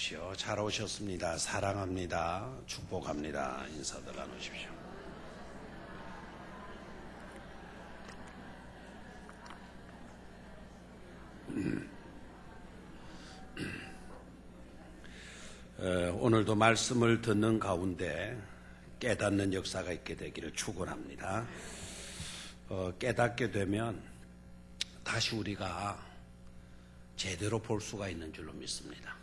나누십시오. 잘 오셨습니다. 사랑합니다. 축복합니다. 인사들 나누십시오. 오늘도 말씀을 듣는 가운데 깨닫는 역사가 있게 되기를 축원합니다. 깨닫게 되면 다시 우리가 제대로 볼 수가 있는 줄로 믿습니다.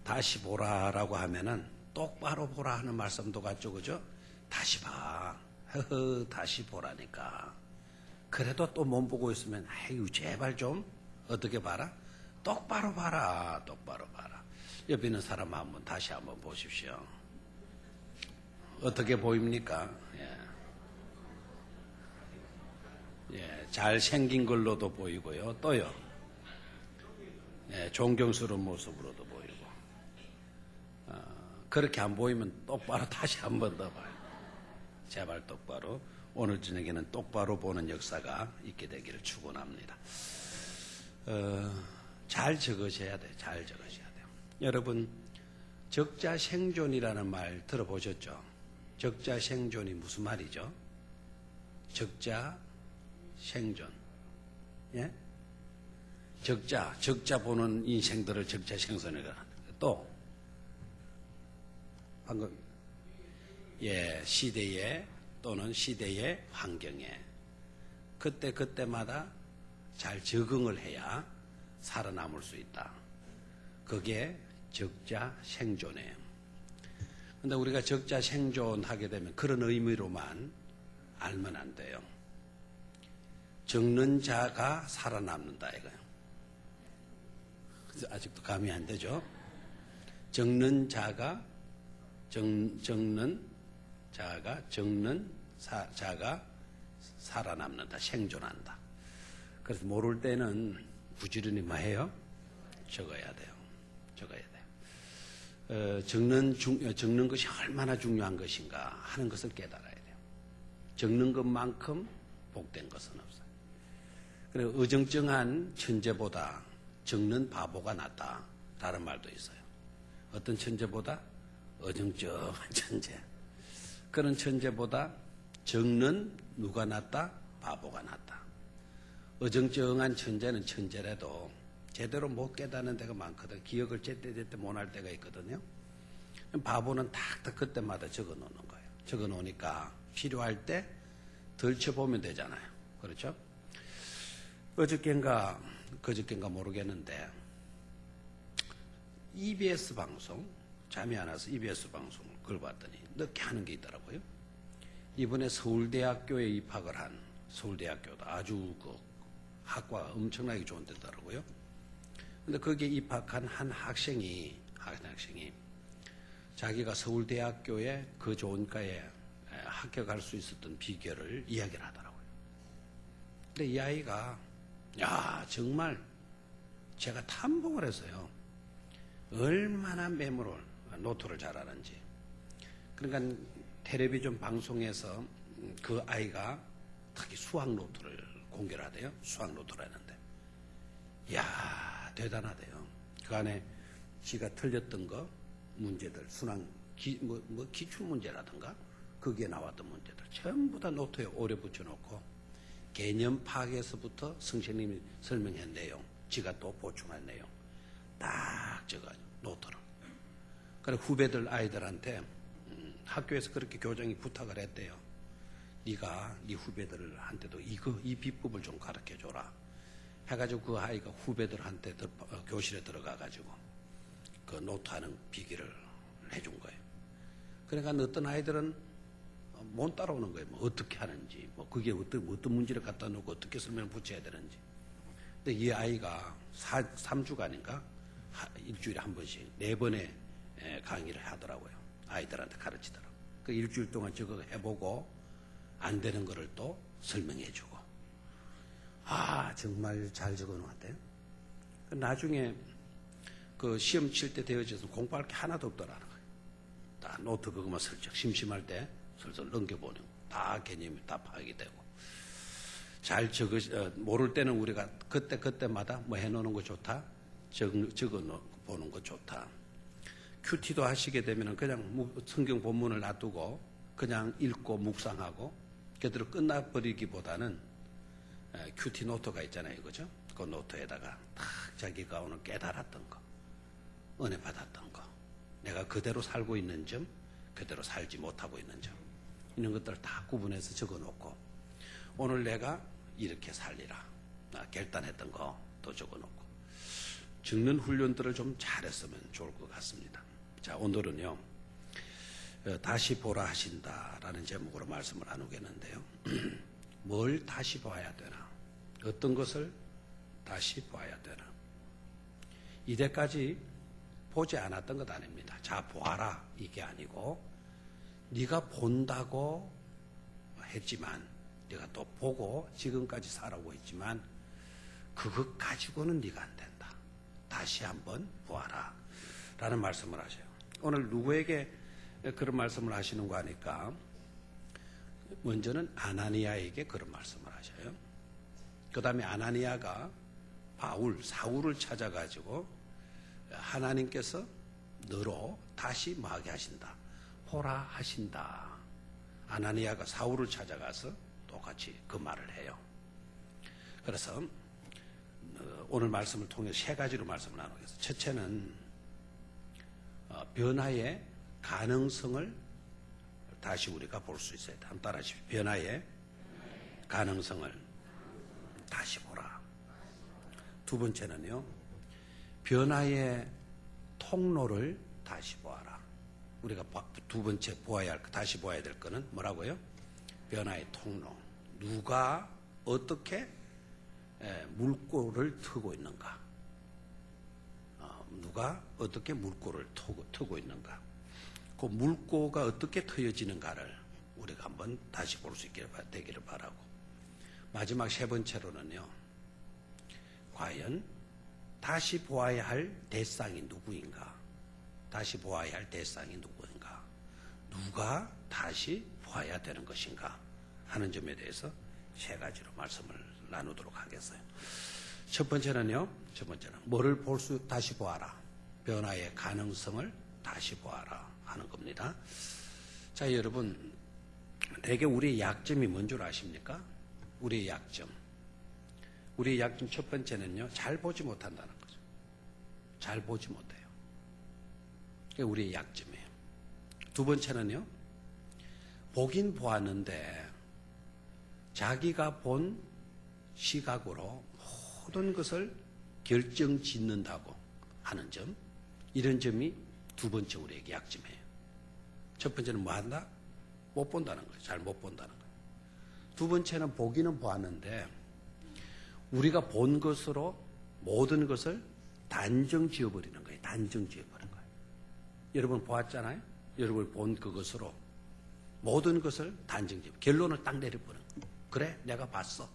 다시 보라라고 하면은 똑바로 보라 하는 말씀도 같죠, 그죠? 다시 봐. 다시 보라니까. 그래도 또 못 보고 있으면 아유 제발 좀 어떻게 봐라? 똑바로 봐라. 똑바로 봐라. 옆에 있는 사람 한번 다시 한번 보십시오. 어떻게 보입니까? 잘생긴 걸로도 보이고요. 또요. 존경스러운 모습으로도 보이고. 그렇게 안 보이면 똑바로 다시 한 번 더 봐요. 제발 똑바로. 오늘 저녁에는 똑바로 보는 역사가 있게 되기를 축원합니다. 잘 적으셔야 돼요. 잘 적으셔야 돼요. 여러분, 적자생존이라는 말 들어보셨죠? 적자생존이 무슨 말이죠? 적자생존. 예? 적자 보는 인생들을 적자생존이라 합니다. 또, 방금, 시대에 또는 시대의 환경에 그때마다 잘 적응을 해야 살아남을 수 있다. 그게 적자생존이에요. 근데 우리가 적자생존하게 되면 그런 의미로만 알면 안 돼요. 적는 자가 살아남는다 이거예요. 아직도 감이 안 되죠? 적는 자가 살아남는다. 생존한다. 그래서 모를 때는 부지런히 뭐 해요? 적어야 돼요. 적어야 돼요. 적는 것이 얼마나 중요한 것인가 하는 것을 깨달아야 돼요. 적는 것만큼 복된 것은 없어요. 그리고 어정쩡한 천재보다 적는 바보가 낫다. 다른 말도 있어요. 어떤 천재보다 어정쩡한 천재. 그런 천재보다 적는 누가 낫다? 바보가 낫다. 어정쩡한 천재는 천재라도 제대로 못 깨닫는 데가 많거든. 기억을 제때제때 못 할 때가 있거든요. 바보는 탁탁 그때마다 적어 놓는 거예요. 적어 놓으니까 필요할 때 덜쳐보면 되잖아요. 그렇죠? 그저께인가 모르겠는데 EBS 방송, 잠이 안 와서 EBS 방송 그걸 봤더니 늦게 하는 게 있더라고요. 이번에 서울대학교에 입학을 한 서울대학교도 아주 그 학과가 엄청나게 좋은 데더라고요. 근데 거기에 입학한 한 학생이 자기가 서울대학교에 그 좋은 과에 합격할 수 있었던 비결을 이야기를 하더라고요. 근데 이 아이가 정말 제가 탐복을 해서요. 얼마나 메모를 노트를 잘하는지. 그러니까 텔레비전 방송에서 그 아이가 특히 수학 노트를 공개를 하대요. 수학 노트를 하는데. 대단하대요. 그 안에 지가 틀렸던 거, 문제들, 기출 문제라든가, 거기에 나왔던 문제들, 전부 다 노트에 오래 붙여놓고, 개념 파악에서부터 선생님이 설명한 내용, 지가 또 보충한 내용, 딱 적어가지고, 노트로. 그래, 후배들 아이들한테, 학교에서 그렇게 교장이 부탁을 했대요. 네가 네 후배들한테도 이 비법을 좀 가르쳐줘라. 해가지고 그 아이가 후배들한테 교실에 들어가가지고 그 노트하는 비결을 해준 거예요. 그러니까 어떤 아이들은 못 따라오는 거예요. 뭐 어떻게 하는지, 그게 어떤 문제를 갖다 놓고 어떻게 설명을 붙여야 되는지. 근데 이 아이가 3주간인가 일주일에 한 번씩 4번의 강의를 하더라고요. 아이들한테 가르치더라고요. 그 일주일 동안 저거 해보고 안 되는 거를 또 설명해주고. 정말 잘 적어놓았대요. 나중에 그 시험 칠 때 되어져서 공부할 게 하나도 없더라는 거예요. 딱 노트 그것만 슬쩍 심심할 때 슬슬 넘겨보는 거. 다 개념이 다 파악이 되고. 모를 때는 우리가 그때마다 뭐 해놓는 거 좋다. 적어 보는 거 좋다. 큐티도 하시게 되면 그냥 성경 본문을 놔두고 그냥 읽고 묵상하고 그대로 끝나버리기보다는 큐티 노트가 있잖아요. 그죠? 그 노트에다가 딱 자기가 오늘 깨달았던 거, 은혜 받았던 거, 내가 그대로 살고 있는 점, 그대로 살지 못하고 있는 점, 이런 것들을 다 구분해서 적어놓고 오늘 내가 이렇게 살리라 결단했던 거도 적어놓고 적는 훈련들을 좀 잘했으면 좋을 것 같습니다. 자, 오늘은요 다시 보라 하신다라는 제목으로 말씀을 나누겠는데요. 뭘 다시 봐야 되나? 어떤 것을 다시 봐야 되나? 이때까지 보지 않았던 것 아닙니다. 자, 보아라 이게 아니고 네가 본다고 했지만 네가 또 보고 지금까지 살아오고 있지만 그것 가지고는 네가 안 된다. 다시 한번 보아라 라는 말씀을 하셔요. 오늘 누구에게 그런 말씀을 하시는 거 아니까 먼저는 아나니아에게 그런 말씀을 하셔요. 그 다음에 아나니아가 사울을 찾아가지고 하나님께서 너로 다시 뭐하게 하신다. 보라 하신다. 아나니아가 사울을 찾아가서 똑같이 그 말을 해요. 그래서 오늘 말씀을 통해 세 가지로 말씀을 나누겠습니다. 첫째는 변화의 가능성을 다시 우리가 볼 수 있어야 돼. 한번 따라하십시오. 변화의 가능성을 다시 보라. 두 번째는요. 변화의 통로를 다시 보아라. 우리가 두 번째 다시 보아야 될 거는 뭐라고요? 변화의 통로. 누가 어떻게 물꼬를 트고 있는가? 누가 어떻게 물꼬를 트고 있는가? 그 물꼬가 어떻게 트여지는가를 우리가 한번 다시 볼 수 있게 되기를 바라고. 마지막 세 번째로는요. 과연 다시 보아야 할 대상이 누구인가? 다시 보아야 할 대상이 누구인가? 누가 다시 보아야 되는 것인가? 하는 점에 대해서 세 가지로 말씀을 나누도록 하겠어요. 첫 번째는 뭐를 다시 보아라. 변화의 가능성을 다시 보아라 하는 겁니다. 자, 여러분, 대개 우리의 약점이 뭔 줄 아십니까? 우리의 약점 첫 번째는요, 잘 보지 못한다는 거죠. 잘 보지 못해요. 그게 우리의 약점이에요. 두 번째는요, 보긴 보았는데 자기가 본 시각으로 모든 것을 결정 짓는다고 하는 점, 이런 점이 두 번째 우리에게 약점이에요. 첫 번째는 뭐 한다? 못 본다는 거예요. 잘 못 본다는 거예요. 두 번째는 보기는 보았는데 우리가 본 것으로 모든 것을 단정 지어버리는 거예요. 단정 지어버리는 거예요. 여러분 보았잖아요? 여러분 본 그것으로 모든 것을 단정 지어 결론을 딱 내려버리는 거예요. 그래, 내가 봤어.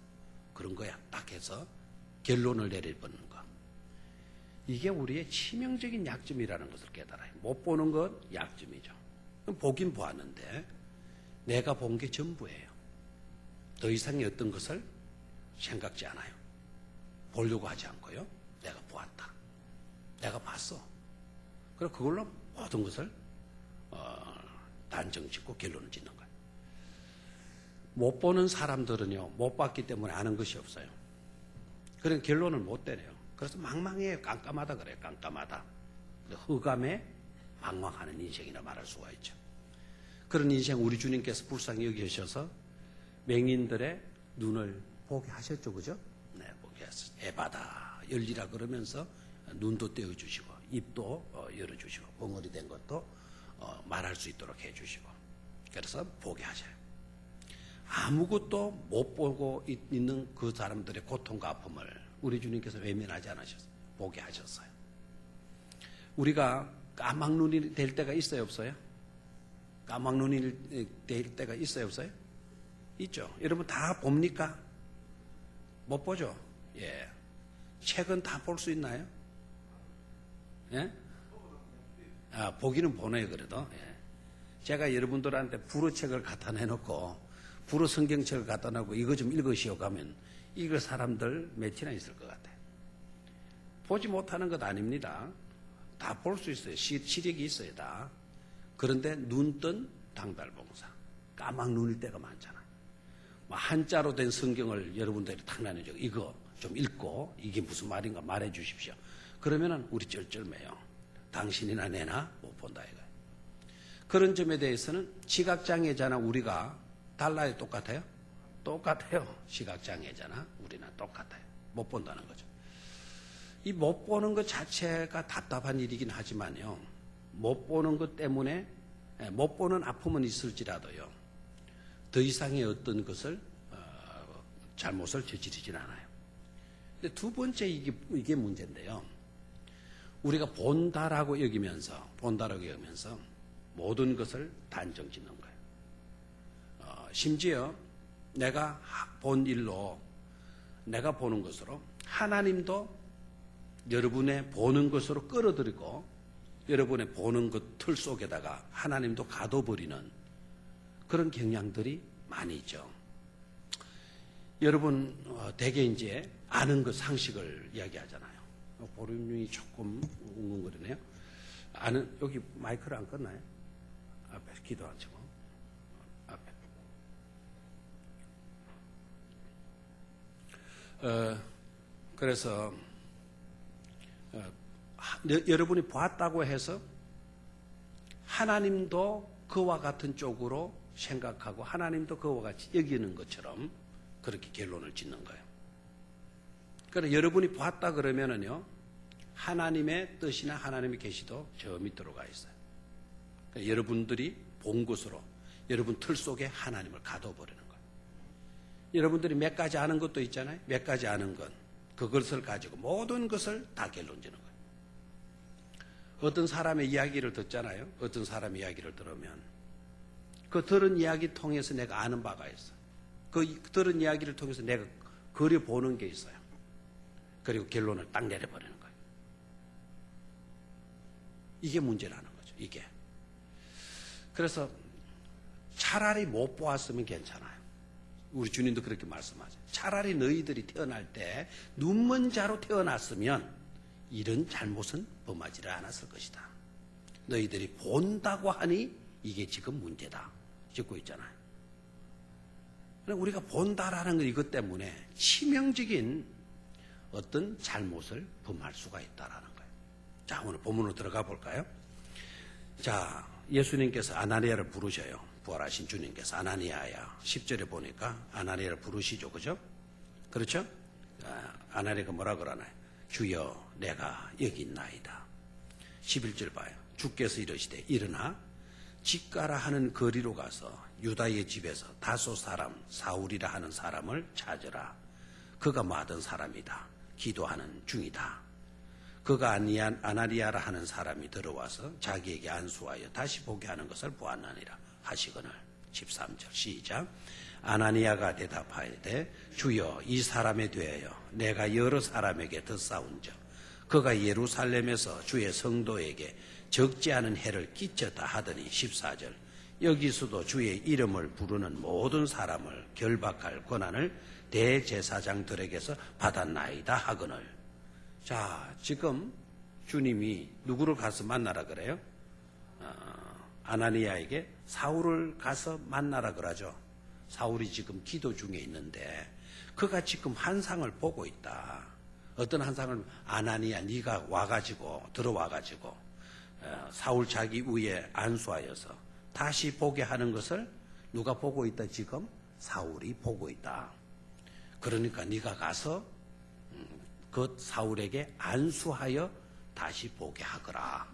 그런 거야. 딱 해서 결론을 내려버리는 거. 이게 우리의 치명적인 약점이라는 것을 깨달아요. 못 보는 건 약점이죠. 보긴 보았는데 내가 본 게 전부예요. 더 이상의 어떤 것을 생각지 않아요. 보려고 하지 않고요. 내가 보았다. 내가 봤어. 그리고 그걸로 모든 것을 단정 짓고 결론을 짓는 거예요. 못 보는 사람들은요, 못 봤기 때문에 아는 것이 없어요. 그런 결론을 못 내려요. 그래서 망망해요. 깜깜하다 그래요. 깜깜하다. 흑암에 방황하는 인생이라 말할 수가 있죠. 그런 인생 우리 주님께서 불쌍히 여기셔서 맹인들의 눈을 보게 하셨죠. 그죠? 네, 보게 하셨어요. 에바다 열리라 그러면서 눈도 떼어주시고 입도 열어주시고 벙어리 된 것도 말할 수 있도록 해주시고 그래서 보게 하셔요. 아무것도 못 보고 있는 그 사람들의 고통과 아픔을 우리 주님께서 외면하지 않으셨어요. 보게 하셨어요. 우리가 까막눈이 될 때가 있어요, 없어요? 까막눈이 될 때가 있어요, 없어요? 있죠. 여러분 다 봅니까? 못 보죠? 예. 책은 다 볼 수 있나요? 예? 보기는 보네요, 그래도. 예. 제가 여러분들한테 불어 책을 갖다 내놓고 불어 성경책을 갖다 놓고 이거 좀 읽으시오 가면 읽을 사람들 몇이나 있을 것 같아요. 보지 못하는 것 아닙니다. 다 볼 수 있어요. 시력이 있어요, 다. 그런데 눈 뜬 당달봉사. 까막 눈일 때가 많잖아요. 한자로 된 성경을 여러분들이 탁 나눠줘. 이거 좀 읽고 이게 무슨 말인가 말해 주십시오. 그러면은 우리 쩔쩔매요. 당신이나 내나 못 본다 이거예요. 그런 점에 대해서는 시각장애자나 우리가 달라요? 똑같아요? 똑같아요. 시각장애자나 우리나 똑같아요. 못 본다는 거죠. 이 못 보는 것 자체가 답답한 일이긴 하지만요. 못 보는 것 때문에 못 보는 아픔은 있을지라도요. 더 이상의 어떤 것을 잘못을 저지르진 않아요. 근데 두 번째 이게 문제인데요. 우리가 본다라고 여기면서 모든 것을 단정 짓는 거예요. 심지어 내가 본 일로 내가 보는 것으로 하나님도 여러분의 보는 것으로 끌어들이고 여러분의 보는 것 틀 속에다가 하나님도 가둬버리는 그런 경향들이 많이 있죠. 여러분 대개 이제 아는 것 상식을 이야기하잖아요. 보름님이 조금 웅웅거리네요. 여기 마이크를 안 껐나요? 앞에 기도 안 치고 앞에. 그래서 여러분이 보았다고 해서 하나님도 그와 같은 쪽으로 생각하고 하나님도 그와 같이 여기는 것처럼 그렇게 결론을 짓는 거예요. 그러니까 여러분이 보았다 그러면은요, 하나님의 뜻이나 하나님의 계시도 저 밑으로 가 있어요. 그러니까 여러분들이 본 것으로 여러분 틀 속에 하나님을 가둬버리는 거예요. 여러분들이 몇 가지 아는 것도 있잖아요. 몇 가지 아는 것. 그것을 가지고 모든 것을 다 결론 지는 거예요. 어떤 사람의 이야기를 듣잖아요. 어떤 사람의 이야기를 들으면 그 들은 이야기 통해서 내가 아는 바가 있어요. 그 들은 이야기를 통해서 내가 그려보는 게 있어요. 그리고 결론을 딱 내려버리는 거예요. 이게 문제라는 거죠. 이게. 그래서 차라리 못 보았으면 괜찮아요. 우리 주님도 그렇게 말씀하죠. 차라리 너희들이 태어날 때 눈먼 자로 태어났으면 이런 잘못은 범하지를 않았을 것이다. 너희들이 본다고 하니 이게 지금 문제다. 짓고 있잖아요. 우리가 본다라는 건 이것 때문에 치명적인 어떤 잘못을 범할 수가 있다라는 거예요. 자, 오늘 본문으로 들어가 볼까요? 자, 예수님께서 아나니아를 부르셔요. 부활하신 주님께서 아나니아야. 10절에 보니까 아나니아를 부르시죠. 그죠? 그렇죠? 아나니아가 뭐라 그러나요? 주여 내가 여기 있나이다. 11절 봐요. 주께서 이르시되 일어나 직가라 하는 거리로 가서 유다의 집에서 다소 사람 사울이라 하는 사람을 찾으라. 그가 뭐 하던 사람이다. 기도하는 중이다. 그가 아나니아라 하는 사람이 들어와서 자기에게 안수하여 다시 보게 하는 것을 보았나니라 하시거늘. 13절 시작. 아나니아가 대답하되 주여 이 사람에 대하여 내가 여러 사람에게 듣사온즉 그가 예루살렘에서 주의 성도에게 적지 않은 해를 끼쳤다 하더니 14절 여기서도 주의 이름을 부르는 모든 사람을 결박할 권한을 대제사장들에게서 받았나이다 하거늘. 자, 지금 주님이 누구를 가서 만나라 그래요? 아나니아에게 사울을 가서 만나라 그러죠. 사울이 지금 기도 중에 있는데 그가 지금 환상을 보고 있다. 어떤 환상을 아나니아 네가 와가지고 들어와가지고 사울 자기 위에 안수하여서 다시 보게 하는 것을 누가 보고 있다 지금? 사울이 보고 있다. 그러니까 네가 가서 그 사울에게 안수하여 다시 보게 하거라.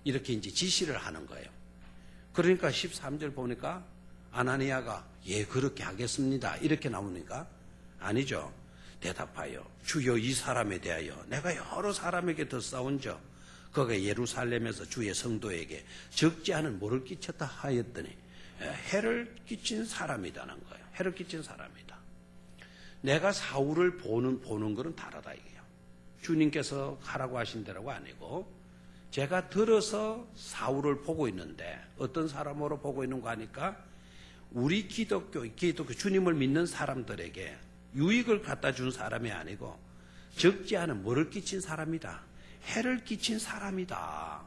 이렇게 이제 지시를 하는 거예요. 그러니까 13절 보니까 아나니아가 예 그렇게 하겠습니다. 이렇게 나오니까 아니죠. 대답하여 주여 이 사람에 대하여 내가 여러 사람에게 듣사온즉 그가 예루살렘에서 주의 성도에게 적지 않은 뭐를 끼쳤다 하였더니 해를 끼친 사람이라는 거예요. 해를 끼친 사람이다. 내가 사울을 보는 거는 다르다 이게요. 주님께서 하라고 하신 대로가 아니고 제가 들어서 사울을 보고 있는데 어떤 사람으로 보고 있는 거 하니까 우리 기독교 주님을 믿는 사람들에게 유익을 갖다 준 사람이 아니고 적지 않은 뭐를 끼친 사람이다. 해를 끼친 사람이다.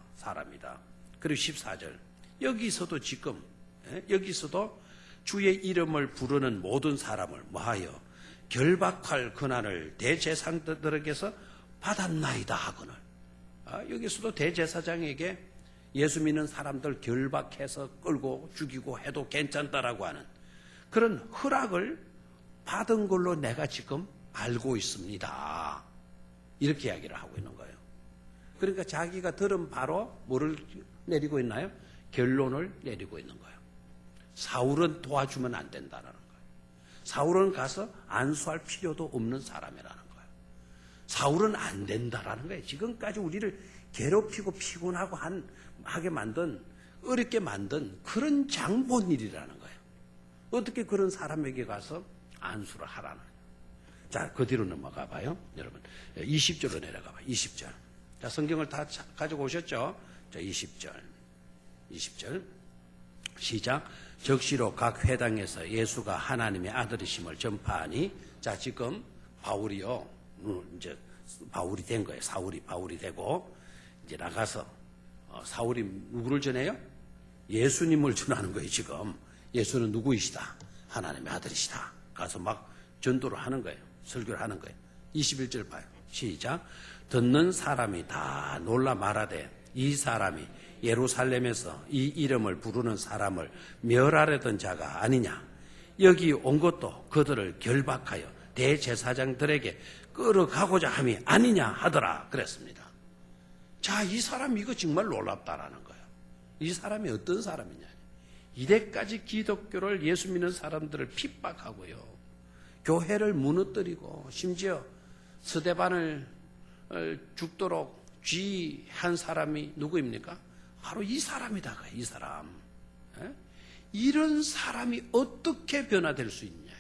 그리고 14절. 여기서도 지금, 여기서도 주의 이름을 부르는 모든 사람을 뭐하여 결박할 권한을 대제사장들에게서 받았나이다 하거늘. 여기서도 대제사장에게 예수 믿는 사람들 결박해서 끌고 죽이고 해도 괜찮다라고 하는 그런 허락을 받은 걸로 내가 지금 알고 있습니다. 이렇게 이야기를 하고 있는 거예요. 그러니까 자기가 들은 바로 뭐를 내리고 있나요? 결론을 내리고 있는 거예요. 사울은 도와주면 안 된다라는 거예요. 사울은 가서 안수할 필요도 없는 사람이라는 거예요. 사울은 안 된다라는 거예요. 지금까지 우리를 괴롭히고 피곤하고 하게 만든, 어렵게 만든 그런 장본일이라는 거예요. 어떻게 그런 사람에게 가서 안수를 하라는 거예요. 자, 그 뒤로 넘어가 봐요. 여러분, 20절로 내려가 봐요. 20절. 자, 성경을 다 가지고 오셨죠? 자, 20절. 시작. 적시로 각 회당에서 예수가 하나님의 아들이심을 전파하니, 자, 지금 바울이요, 이제 바울이 된 거예요. 바울이 되고, 이제 나가서, 사울이 누구를 전해요? 예수님을 전하는 거예요, 지금. 예수는 누구이시다? 하나님의 아들이시다. 가서 막 전도를 하는 거예요. 설교를 하는 거예요. 21절 봐요. 시작. 듣는 사람이 다 놀라 말하되, 이 사람이 예루살렘에서 이 이름을 부르는 사람을 멸하려던 자가 아니냐. 여기 온 것도 그들을 결박하여 대제사장들에게 끌어가고자 함이 아니냐 하더라. 그랬습니다. 자, 이 사람 이거 정말 놀랍다라는 거예요. 이 사람이 어떤 사람이냐. 이때까지 기독교를 예수 믿는 사람들을 핍박하고요. 교회를 무너뜨리고 심지어 스데반을 죽도록 쥐한 사람이 누구입니까? 바로 이 사람이다. 이 사람. 이런 사람이 어떻게 변화될 수 있냐.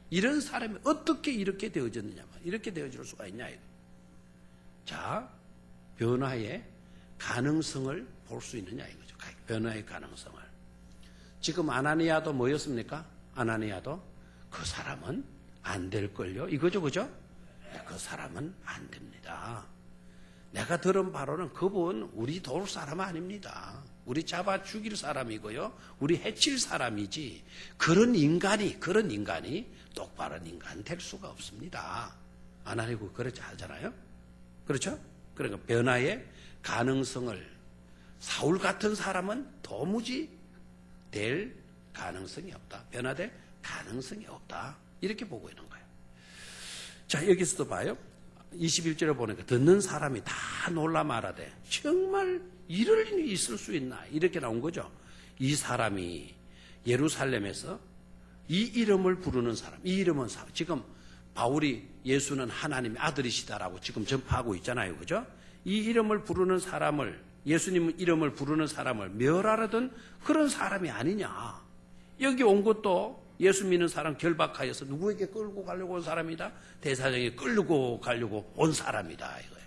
이런 사람이 어떻게 이렇게 되어졌느냐. 이렇게 되어질 수가 있냐. 자, 변화의 가능성을 볼 수 있느냐 이거죠. 변화의 가능성을. 지금 아나니아도 뭐였습니까? 아나니아도 그 사람은 안 될걸요. 이거죠, 그죠? 그 사람은 안 됩니다. 내가 들은 바로는 그분 우리 도울 사람 아닙니다. 우리 잡아 죽일 사람이고요. 우리 해칠 사람이지. 그런 인간이 똑바른 인간 될 수가 없습니다. 아나니고 그렇지 하잖아요. 그렇죠? 그러니까 변화의 가능성을 사울 같은 사람은 도무지 될 가능성이 없다. 변화될 가능성이 없다. 이렇게 보고 있는 거예요. 자, 여기서도 봐요. 21절에 보니까 듣는 사람이 다 놀라 말하되 정말 이럴 일이 있을 수 있나 이렇게 나온 거죠. 이 사람이 예루살렘에서 이 이름을 부르는 사람, 이 이름은 지금 바울이 예수는 하나님의 아들이시다라고 지금 전파하고 있잖아요. 그죠? 이 이름을 부르는 사람을, 예수님 이름을 부르는 사람을 멸하려던 그런 사람이 아니냐. 여기 온 것도 예수 믿는 사람 결박하여서 누구에게 끌고 가려고 온 사람이다? 대사장에 끌고 가려고 온 사람이다. 이거예요.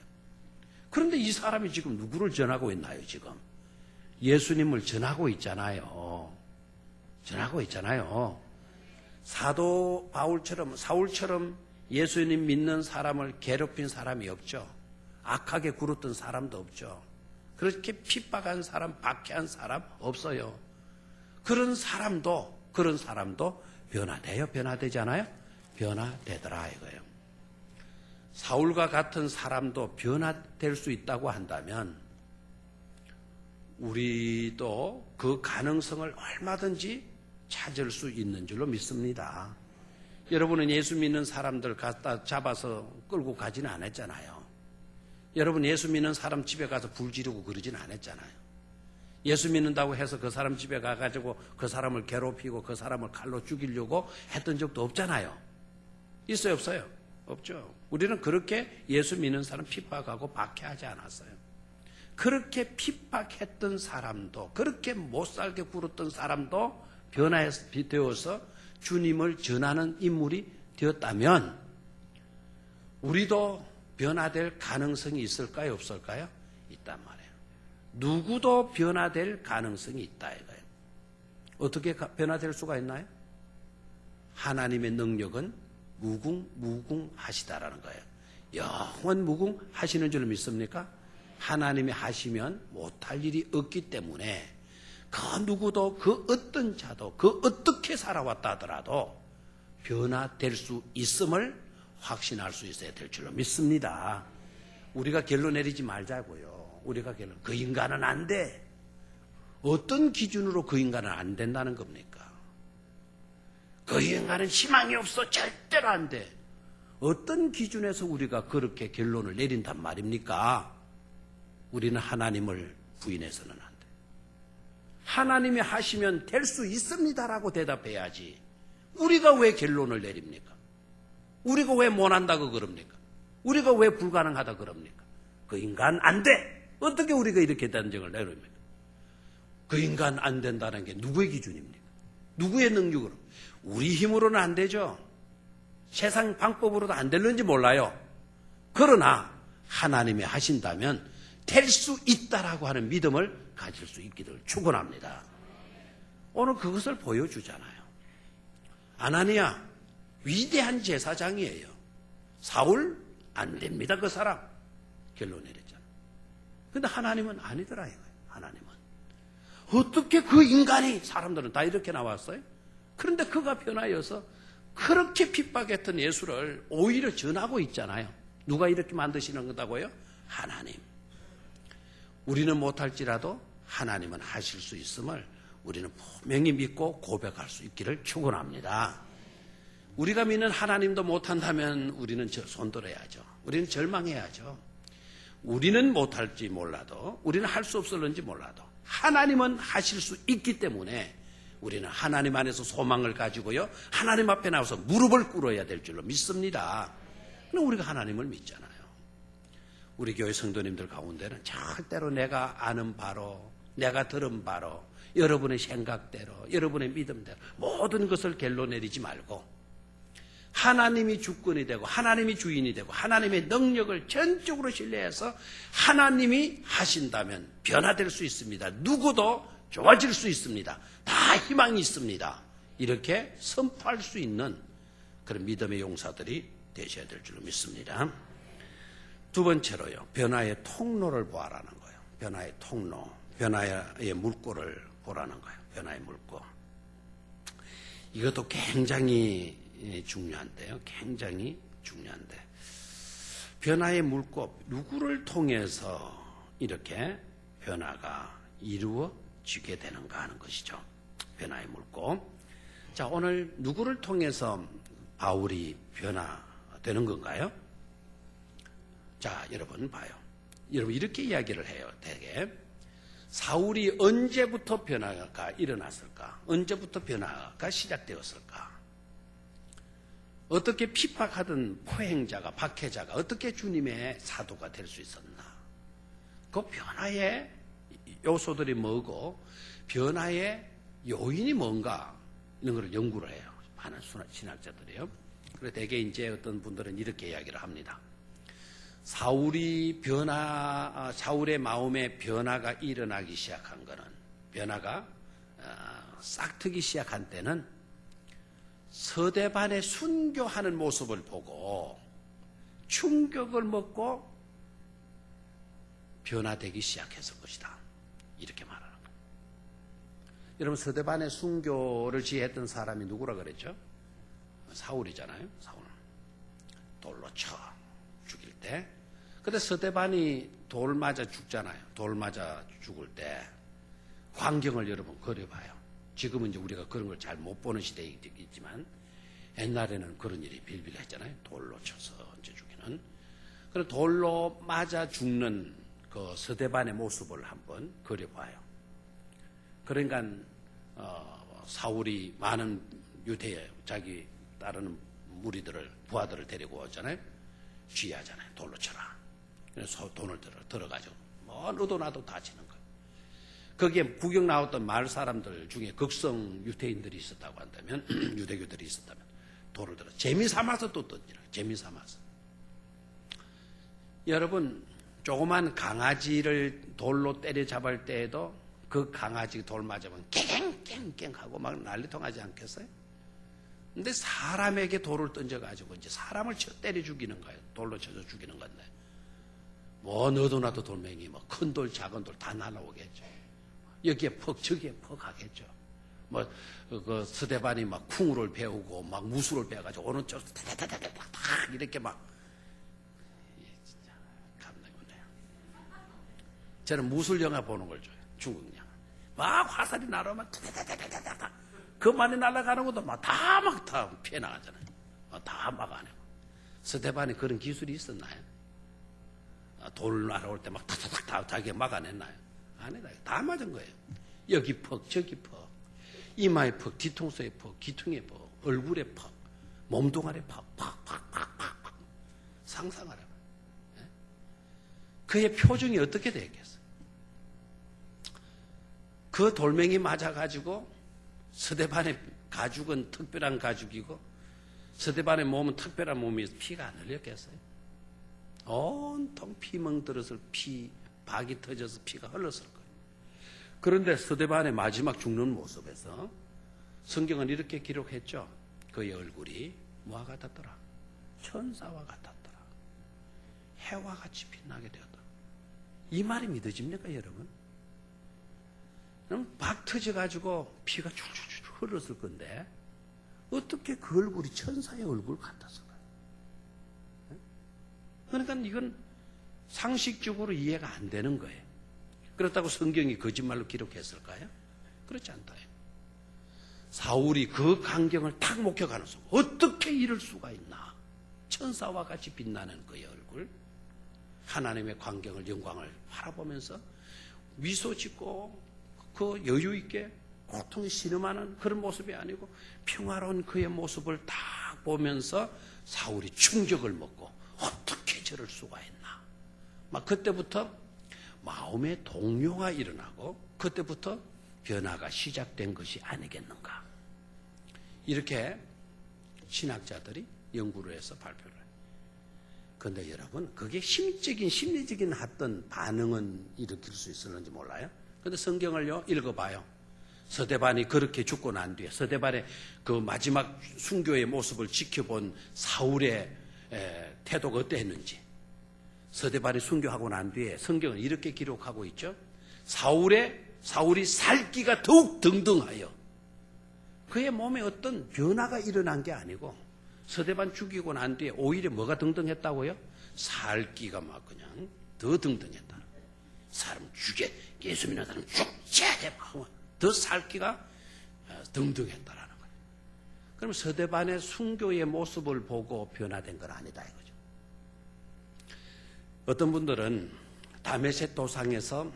그런데 이 사람이 지금 누구를 전하고 있나요, 지금? 예수님을 전하고 있잖아요. 전하고 있잖아요. 사도 바울처럼, 사울처럼 예수님 믿는 사람을 괴롭힌 사람이 없죠. 악하게 굴었던 사람도 없죠. 그렇게 핍박한 사람, 박해한 사람 없어요. 그런 사람도 변화돼요? 변화되잖아요? 변화되더라 이거예요. 사울과 같은 사람도 변화될 수 있다고 한다면 우리도 그 가능성을 얼마든지 찾을 수 있는 줄로 믿습니다. 여러분은 예수 믿는 사람들 갖다 잡아서 끌고 가지는 않았잖아요. 여러분 예수 믿는 사람 집에 가서 불 지르고 그러지는 않았잖아요. 예수 믿는다고 해서 그 사람 집에 가가지고 그 사람을 괴롭히고 그 사람을 칼로 죽이려고 했던 적도 없잖아요. 있어요, 없어요? 없죠. 우리는 그렇게 예수 믿는 사람 핍박하고 박해하지 않았어요. 그렇게 핍박했던 사람도, 그렇게 못살게 굴었던 사람도 변화되어서 주님을 전하는 인물이 되었다면 우리도 변화될 가능성이 있을까요, 없을까요? 있단 말이에요. 누구도 변화될 가능성이 있다 이거예요. 어떻게 변화될 수가 있나요? 하나님의 능력은 무궁무궁하시다라는 거예요. 영원 무궁하시는 줄 믿습니까? 하나님이 하시면 못할 일이 없기 때문에 그 누구도 그 어떤 자도 그 어떻게 살아왔다 하더라도 변화될 수 있음을 확신할 수 있어야 될 줄로 믿습니다. 우리가 결론 내리지 말자고요. 우리가 결론, 그 인간은 안 돼. 어떤 기준으로 그 인간은 안 된다는 겁니까? 그 인간은 희망이 없어. 절대로 안 돼. 어떤 기준에서 우리가 그렇게 결론을 내린단 말입니까? 우리는 하나님을 부인해서는 안 돼. 하나님이 하시면 될 수 있습니다라고 대답해야지. 우리가 왜 결론을 내립니까? 우리가 왜 못한다고 그럽니까? 우리가 왜 불가능하다 그럽니까? 그 인간 안 돼! 어떻게 우리가 이렇게 단정을 내립니까? 그 인간 안 된다는 게 누구의 기준입니까? 누구의 능력으로? 우리 힘으로는 안 되죠. 세상 방법으로도 안 되는지 몰라요. 그러나 하나님이 하신다면 될 수 있다라고 하는 믿음을 가질 수 있기를 축원합니다. 오늘 그것을 보여주잖아요. 아나니아 위대한 제사장이에요. 사울 안 됩니다. 그 사람 결론 내렸잖아요. 그런데 하나님은 아니더라 이거예요. 하나님은 어떻게 그 인간이, 사람들은 다 이렇게 나왔어요. 그런데 그가 변하여서 그렇게 핍박했던 예수를 오히려 전하고 있잖아요. 누가 이렇게 만드시는 거다고요? 하나님. 우리는 못할지라도 하나님은 하실 수 있음을 우리는 분명히 믿고 고백할 수 있기를 축원합니다. 우리가 믿는 하나님도 못한다면 우리는 손들어야죠. 우리는 절망해야죠. 우리는 못할지 몰라도, 우리는 할 수 없을는지 몰라도 하나님은 하실 수 있기 때문에 우리는 하나님 안에서 소망을 가지고요, 하나님 앞에 나와서 무릎을 꿇어야 될 줄로 믿습니다. 그럼 우리가 하나님을 믿잖아요. 우리 교회 성도님들 가운데는 절대로 내가 아는 바로, 내가 들은 바로, 여러분의 생각대로, 여러분의 믿음대로 모든 것을 결론 내리지 말고 하나님이 주권이 되고 하나님이 주인이 되고 하나님의 능력을 전적으로 신뢰해서 하나님이 하신다면 변화될 수 있습니다. 누구도 좋아질 수 있습니다. 다 희망이 있습니다. 이렇게 선포할 수 있는 그런 믿음의 용사들이 되셔야 될 줄로 믿습니다. 두 번째로요, 변화의 통로를 보아라는 거예요. 변화의 통로, 변화의 물꼬를 보라는 거예요. 변화의 물꼬. 이것도 굉장히 중요한데요. 굉장히 중요한데, 변화의 물꼬, 누구를 통해서 이렇게 변화가 이루어지게 되는가 하는 것이죠. 변화의 물꼬. 자, 오늘 누구를 통해서 바울이 변화되는 건가요? 자, 여러분 봐요. 여러분 이렇게 이야기를 해요. 대개 사울이 언제부터 변화가 일어났을까? 언제부터 변화가 시작되었을까? 어떻게 핍박하던 포행자가, 박해자가 어떻게 주님의 사도가 될 수 있었나? 그 변화의 요소들이 뭐고, 변화의 요인이 뭔가, 이런 걸 연구를 해요. 많은 신학자들이요. 그래서 대개 이제 어떤 분들은 이렇게 이야기를 합니다. 사울의 마음에 변화가 일어나기 시작한 거는, 변화가 싹트기 시작한 때는 서대반의 순교하는 모습을 보고 충격을 먹고 변화되기 시작했을 것이다. 이렇게 말하는 거예요. 여러분, 서대반의 순교를 지휘했던 사람이 누구라 그랬죠? 사울이잖아요. 사울은 돌로 쳐 죽일 때, 근데 서대반이 돌 맞아 죽잖아요. 돌 맞아 죽을 때 광경을 여러분 그려봐요. 지금은 이제 우리가 그런 걸 잘 못 보는 시대이지만 옛날에는 그런 일이 빌빌했잖아요. 돌로 쳐서 이제 죽이는. 그런 돌로 맞아 죽는 그 서대반의 모습을 한번 그려봐요. 그러니까 사울이 많은 유대에 자기 따르는 무리들을, 부하들을 데리고 오잖아요. 쥐하잖아요. 돌로 쳐라. 그래서 돈을 들어가지고 뭔 의도 나도 다 치는 거예요. 거기에 구경 나왔던 마을 사람들 중에 극성 유대인들이 있었다고 한다면, 유대교들이 있었다면 돌을 들어 재미삼아서 또 던지라. 재미삼아서. 여러분, 조그만 강아지를 돌로 때려잡을 때에도 그 강아지 돌 맞으면 깽깽깽 하고 막 난리통하지 않겠어요? 근데 사람에게 돌을 던져가지고 이제 사람을 때려 죽이는 거예요. 돌로 쳐서 죽이는 건데. 뭐 너도 나도 돌멩이 뭐 큰 돌 작은 돌 다 날아오겠죠. 여기에 퍽 저기에 퍽 하겠죠. 뭐 그 스데반이 막 쿵우를 배우고 막 무술을 배워가지고 오른쪽 다다다다닥 이렇게 막 진짜 감동이네요. 저는 무술 영화 보는 걸 좋아해요. 중국 영화. 막 화살이 날아오면 다다다다다닥 그만이 날아가는 것도 막 다 피해 나가잖아요. 다 막아내고. 스데반이 그런 기술이 있었나요? 돌 날아올 때 막 타타닥 다 자기가 막아냈나요? 아니다. 다 맞은 거예요. 여기 퍽, 저기 퍽, 이마에 퍽, 뒤통수에 퍽, 귀퉁이에 퍽, 얼굴에 퍽, 몸뚱아리에 퍽. 상상하라고. 그의 표정이 어떻게 되겠어요? 그 돌멩이 맞아가지고 스데반의 가죽은 특별한 가죽이고 스데반의 몸은 특별한 몸이어서 피가 안 흘렸겠어요? 온통 피멍 들어서 박이 터져서 피가 흘렀을 거예요. 그런데 스데반의 마지막 죽는 모습에서 성경은 이렇게 기록했죠. 그의 얼굴이 뭐와 같았더라? 천사와 같았더라. 해와 같이 빛나게 되었다. 이 말이 믿어집니까, 여러분? 그럼 박 터져가지고 피가 줄줄줄 흘렀을 건데 어떻게 그 얼굴이 천사의 얼굴 같았을까요? 그러니까 이건 상식적으로 이해가 안 되는 거예요. 그렇다고 성경이 거짓말로 기록했을까요? 그렇지 않다요. 사울이 그 광경을 탁 목격하는 순간 어떻게 이럴 수가 있나? 천사와 같이 빛나는 그의 얼굴, 하나님의 광경을 영광을 바라보면서 미소 짓고 그 여유 있게 고통이 신음하는 그런 모습이 아니고 평화로운 그의 모습을 딱 보면서 사울이 충격을 먹고 어떻게 저럴 수가 있나? 막 그때부터 마음의 동요가 일어나고 그때부터 변화가 시작된 것이 아니겠는가? 이렇게 신학자들이 연구를 해서 발표를 해요. 그런데 여러분, 그게 심리적인 어떤 반응은 일으킬 수 있었는지 몰라요? 그런데 성경을요, 읽어봐요. 스데반이 그렇게 죽고 난 뒤에 스데반의 그 마지막 순교의 모습을 지켜본 사울의 태도가 어땠는지 스데반이 순교하고 난 뒤에 성경은 이렇게 기록하고 있죠. 사울이 살기가 더욱 등등하여 그의 몸에 어떤 변화가 일어난 게 아니고 스데반 죽이고 난 뒤에 오히려 뭐가 등등했다고요? 살기가 막 그냥 더 등등했다. 사람 죽여 예수 믿는 사람 죽자 더 살기가 등등했다라는 거예요. 그럼 스데반의 순교의 모습을 보고 변화된 건 아니다 이거죠. 어떤 분들은 다메섹 도상에서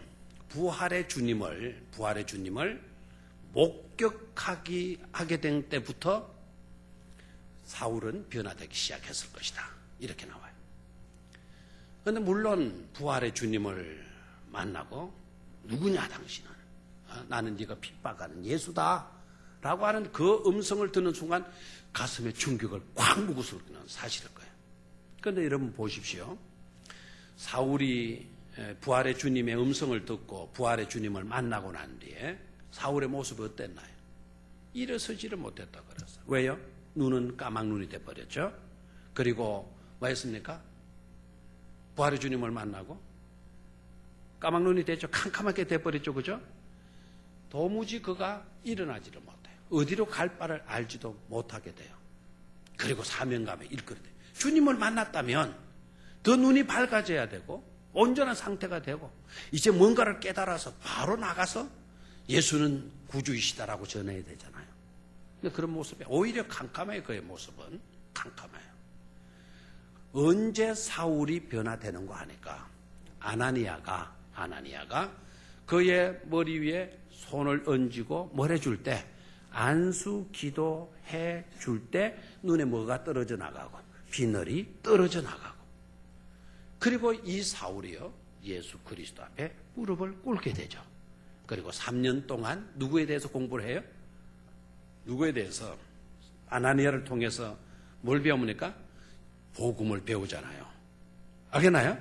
부활의 주님을 목격하게 된 때부터 사울은 변화되기 시작했을 것이다. 이렇게 나와요. 그런데 물론 부활의 주님을 만나고 누구냐 당신은? 나는 네가 핍박하는 예수다 라고 하는 그 음성을 듣는 순간 가슴에 충격을 꽉 묵었을 거는 사실일 거예요. 그런데 여러분 보십시오. 사울이 부활의 주님의 음성을 듣고 부활의 주님을 만나고 난 뒤에 사울의 모습이 어땠나요? 일어서지를 못했다 그랬어요. 왜요? 눈은 까막눈이 돼버렸죠. 그리고 뭐 했습니까? 부활의 주님을 만나고 까막눈이 됐죠. 캄캄하게 돼버렸죠. 그죠? 도무지 그가 일어나지를 못해요. 어디로 갈 바를 알지도 못하게 돼요. 그리고 사명감에 일거리 돼요. 주님을 만났다면 더 눈이 밝아져야 되고 온전한 상태가 되고 이제 뭔가를 깨달아서 바로 나가서 예수는 구주이시다라고 전해야 되잖아요. 근데 그런 모습이 오히려 캄캄해요. 그의 모습은 캄캄해요. 언제 사울이 변화되는 거 하니까 아나니아가 그의 머리 위에 손을 얹고 뭘 해줄 때 안수 기도해 줄 때 눈에 뭐가 떨어져 나가고 비늘이 떨어져 나가고 그리고 이 사울이요 예수 그리스도 앞에 무릎을 꿇게 되죠. 그리고 3년 동안 누구에 대해서 공부를 해요? 누구에 대해서? 아나니아를 통해서 뭘 배웁니까? 복음을 배우잖아요. 알겠나요?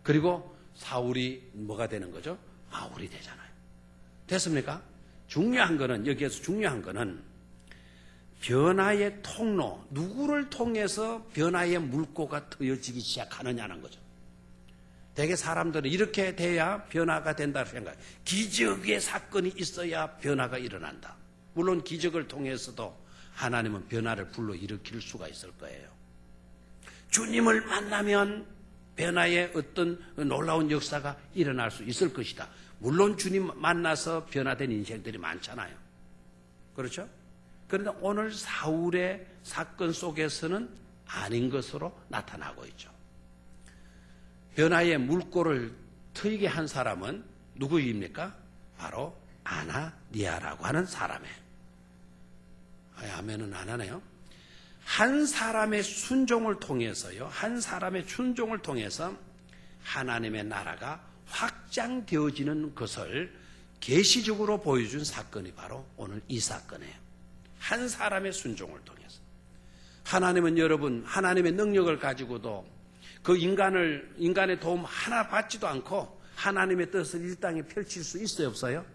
그리고 사울이 뭐가 되는 거죠? 바울이 되잖아요. 됐습니까? 중요한 거는 여기에서 중요한 거는 변화의 통로, 누구를 통해서 변화의 물꼬가 트여지기 시작하느냐는 거죠. 대개 사람들은 이렇게 돼야 변화가 된다고 생각해요. 기적의 사건이 있어야 변화가 일어난다. 물론 기적을 통해서도 하나님은 변화를 불러일으킬 수가 있을 거예요. 주님을 만나면 변화의 어떤 놀라운 역사가 일어날 수 있을 것이다. 물론 주님 만나서 변화된 인생들이 많잖아요. 그렇죠? 그런데 오늘 사울의 사건 속에서는 아닌 것으로 나타나고 있죠. 변화의 물꼬를 트이게 한 사람은 누구입니까? 바로 아나니아라고 하는 사람이에요. 아멘은 안 하네요. 한 사람의 순종을 통해서요. 한 사람의 순종을 통해서 하나님의 나라가 확장되어지는 것을 계시적으로 보여준 사건이 바로 오늘 이 사건이에요. 한 사람의 순종을 통해서. 하나님은 여러분, 하나님의 능력을 가지고도 그 인간의 도움 하나 받지도 않고 하나님의 뜻을 이 땅에 펼칠 수 있어요, 없어요?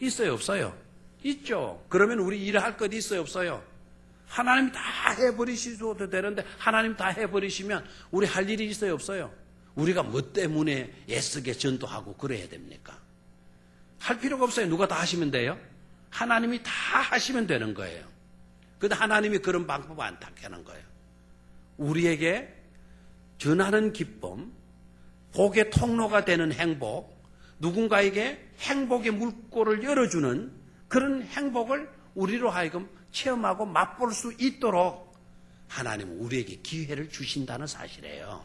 있어요, 없어요? 있죠. 그러면 우리 일할 것 있어요, 없어요? 하나님 다 해버리셔도 되는데 하나님 다 해버리시면 우리 할 일이 있어요, 없어요? 우리가 뭐 때문에 애쓰게 전도하고 그래야 됩니까? 할 필요가 없어요. 누가 다 하시면 돼요? 하나님이 다 하시면 되는 거예요. 그런데 하나님이 그런 방법을 안 택하는 거예요. 우리에게 전하는 기쁨, 복의 통로가 되는 행복, 누군가에게 행복의 물꼬를 열어주는 그런 행복을 우리로 하여금 체험하고 맛볼 수 있도록 하나님은 우리에게 기회를 주신다는 사실이에요.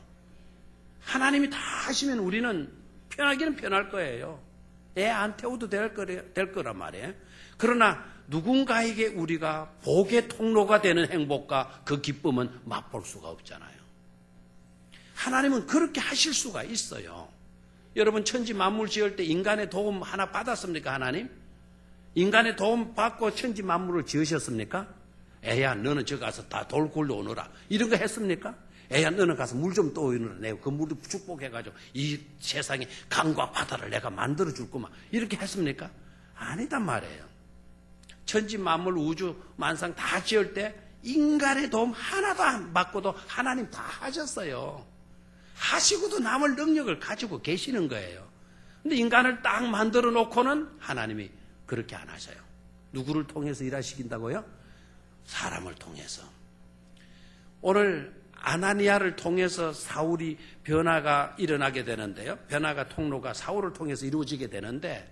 하나님이 다 하시면 우리는 편하기는 편할 거예요. 애 안 태워도 될 거란 말이에요. 그러나 누군가에게 우리가 복의 통로가 되는 행복과 그 기쁨은 맛볼 수가 없잖아요. 하나님은 그렇게 하실 수가 있어요. 여러분 천지 만물 지을 때 인간의 도움 하나 받았습니까, 하나님? 인간의 도움 받고 천지 만물을 지으셨습니까? 애야 너는 저 가서 다 돌 굴러오너라 이런 거 했습니까? 애야 너는 가서 물 좀 떠오느라 내가 그 물을 축복해가지고 이 세상에 강과 바다를 내가 만들어줄 거만 이렇게 했습니까? 아니단 말이에요. 천지 만물 우주 만상 다 지을 때 인간의 도움 하나도 안 받고도 하나님 다 하셨어요. 하시고도 남을 능력을 가지고 계시는 거예요. 근데 인간을 딱 만들어 놓고는 하나님이 그렇게 안 하셔요. 누구를 통해서 일하시긴다고요? 사람을 통해서. 오늘 아나니아를 통해서 사울이 변화가 일어나게 되는데요. 변화가 통로가 사울을 통해서 이루어지게 되는데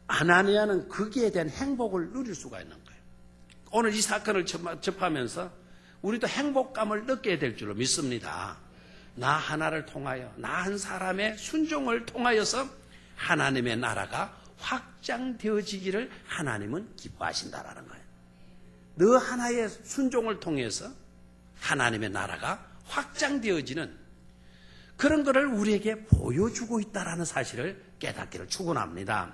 아나니아는 거기에 대한 행복을 누릴 수가 있는 거예요. 오늘 이 사건을 접하면서 우리도 행복감을 느끼게 될 줄로 믿습니다. 나 하나를 통하여, 나 한 사람의 순종을 통하여서 하나님의 나라가 확장되어지기를 하나님은 기뻐하신다라는 거예요. 너 하나의 순종을 통해서 하나님의 나라가 확장되어지는 그런 것을 우리에게 보여주고 있다는 사실을 깨닫기를 축원합니다.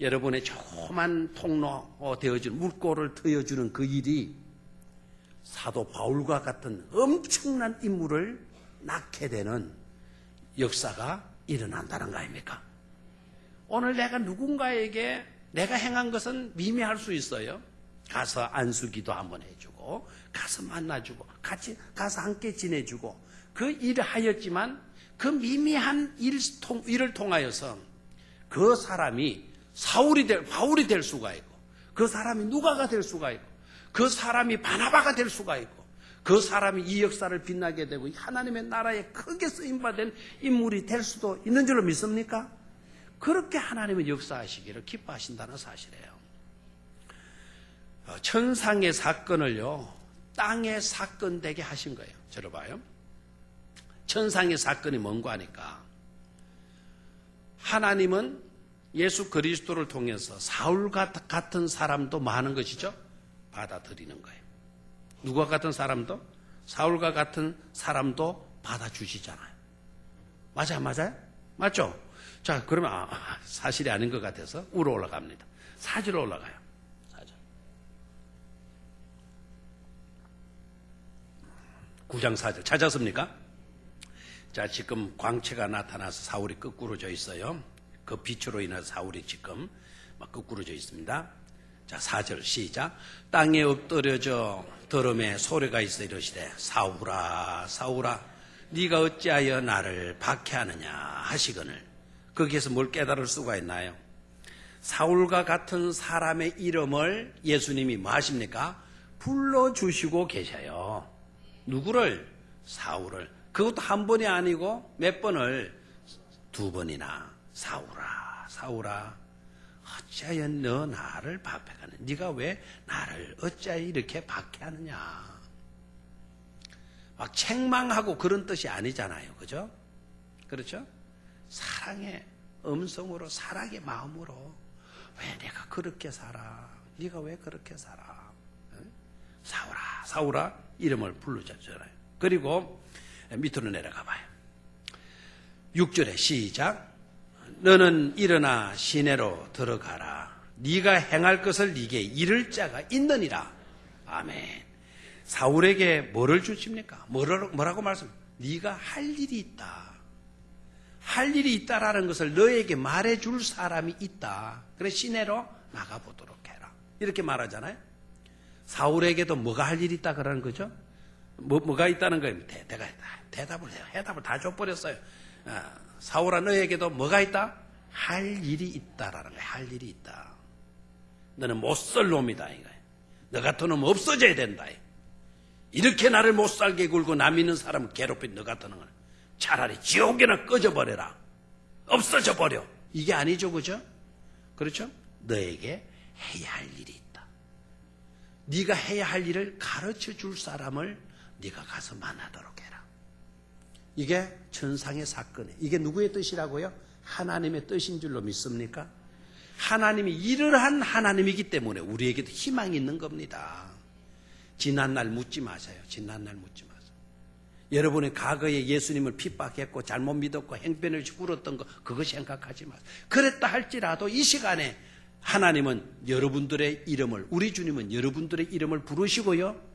여러분의 조그만 통로 되어주는 물꼬를 트여주는 그 일이 사도 바울과 같은 엄청난 인물을 낳게 되는 역사가 일어난다는 거 아닙니까? 오늘 내가 누군가에게 내가 행한 것은 미미할 수 있어요. 가서 안수기도 한번 해주고 가서 만나주고 같이 가서 함께 지내주고 그 일을 하였지만 그 미미한 일을 통하여서 그 사람이 바울이 될 수가 있고 그 사람이 누가가 될 수가 있고 그 사람이 바나바가 될 수가 있고 그 사람이 이 역사를 빛나게 되고 하나님의 나라에 크게 쓰임받은 인물이 될 수도 있는 줄로 믿습니까? 그렇게 하나님은 역사하시기를 기뻐하신다는 사실이에요. 천상의 사건을요 땅의 사건 되게 하신 거예요. 들어봐요. 천상의 사건이 뭔가 하니까 하나님은 예수 그리스도를 통해서 사울 같은 사람도 많은 것이죠. 받아들이는 거예요. 누가 같은 사람도? 사울과 같은 사람도 받아주시잖아요. 맞아요? 맞죠? 자, 그러면 사실이 아닌 것 같아서 위로 올라갑니다. 4절로 올라가요. 4절. 9장 4절 찾았습니까? 자, 지금 광채가 나타나서 사울이 거꾸로져 있어요. 그 빛으로 인해서 사울이 지금 막 거꾸로져 있습니다. 자, 4절 시작. 땅에 엎드려져 더러움에 소리가 있어 이러시되 사울아 사울아 네가 어찌하여 나를 박해하느냐 하시거늘. 거기에서 뭘 깨달을 수가 있나요? 사울과 같은 사람의 이름을 예수님이 뭐 하십니까? 불러주시고 계셔요. 누구를? 사울을. 그것도 한 번이 아니고 몇 번을? 두 번이나. 사울아, 사울아, 어찌하여 너 나를 박해하느냐? 네가 왜 나를 어찌하여 이렇게 박해하느냐? 막 책망하고 그런 뜻이 아니잖아요. 그죠? 그렇죠? 사랑의 음성으로, 사랑의 마음으로, 왜 내가 그렇게 살아? 네가 왜 그렇게 살아? 사울아, 사울아, 이름을 부르셨잖아요. 그리고 밑으로 내려가 봐요. 6절에 시작. 너는 일어나 시내로 들어가라. 네가 행할 것을 네게 이를 자가 있느니라. 아멘. 사울에게 뭐를 주십니까? 뭐라고 말씀합니까? 네가 할 일이 있다. 할 일이 있다라는 것을 너에게 말해줄 사람이 있다. 그래 시내로 나가보도록 해라. 이렇게 말하잖아요. 사울에게도 뭐가 할 일이 있다 그러는 거죠? 뭐가 있다는 거예요? 내가 대답을 해요. 해답을 다 줘버렸어요. 사울아 너에게도 뭐가 있다? 할 일이 있다라는 거예요. 할 일이 있다. 너는 못 살 놈이다 이거예요. 너 같은 놈 없어져야 된다. 이렇게 나를 못 살게 굴고 남 있는 사람을 괴롭힌 너 같은 놈은 차라리 지옥에나 꺼져버려라. 없어져 버려. 이게 아니죠, 그죠? 그렇죠? 너에게 해야 할 일이 있다. 네가 해야 할 일을 가르쳐 줄 사람을 네가 가서 만나도록 해라. 이게 천상의 사건이에요. 이게 누구의 뜻이라고요? 하나님의 뜻인 줄로 믿습니까? 하나님이 일을 한 하나님이기 때문에 우리에게도 희망이 있는 겁니다. 지난날 묻지 마세요. 지난날 묻지 마세요. 여러분의 과거에 예수님을 핍박했고 잘못 믿었고 행편을 굴었던 거 그거 생각하지 마세요. 그랬다 할지라도 이 시간에 하나님은 여러분들의 이름을, 우리 주님은 여러분들의 이름을 부르시고요.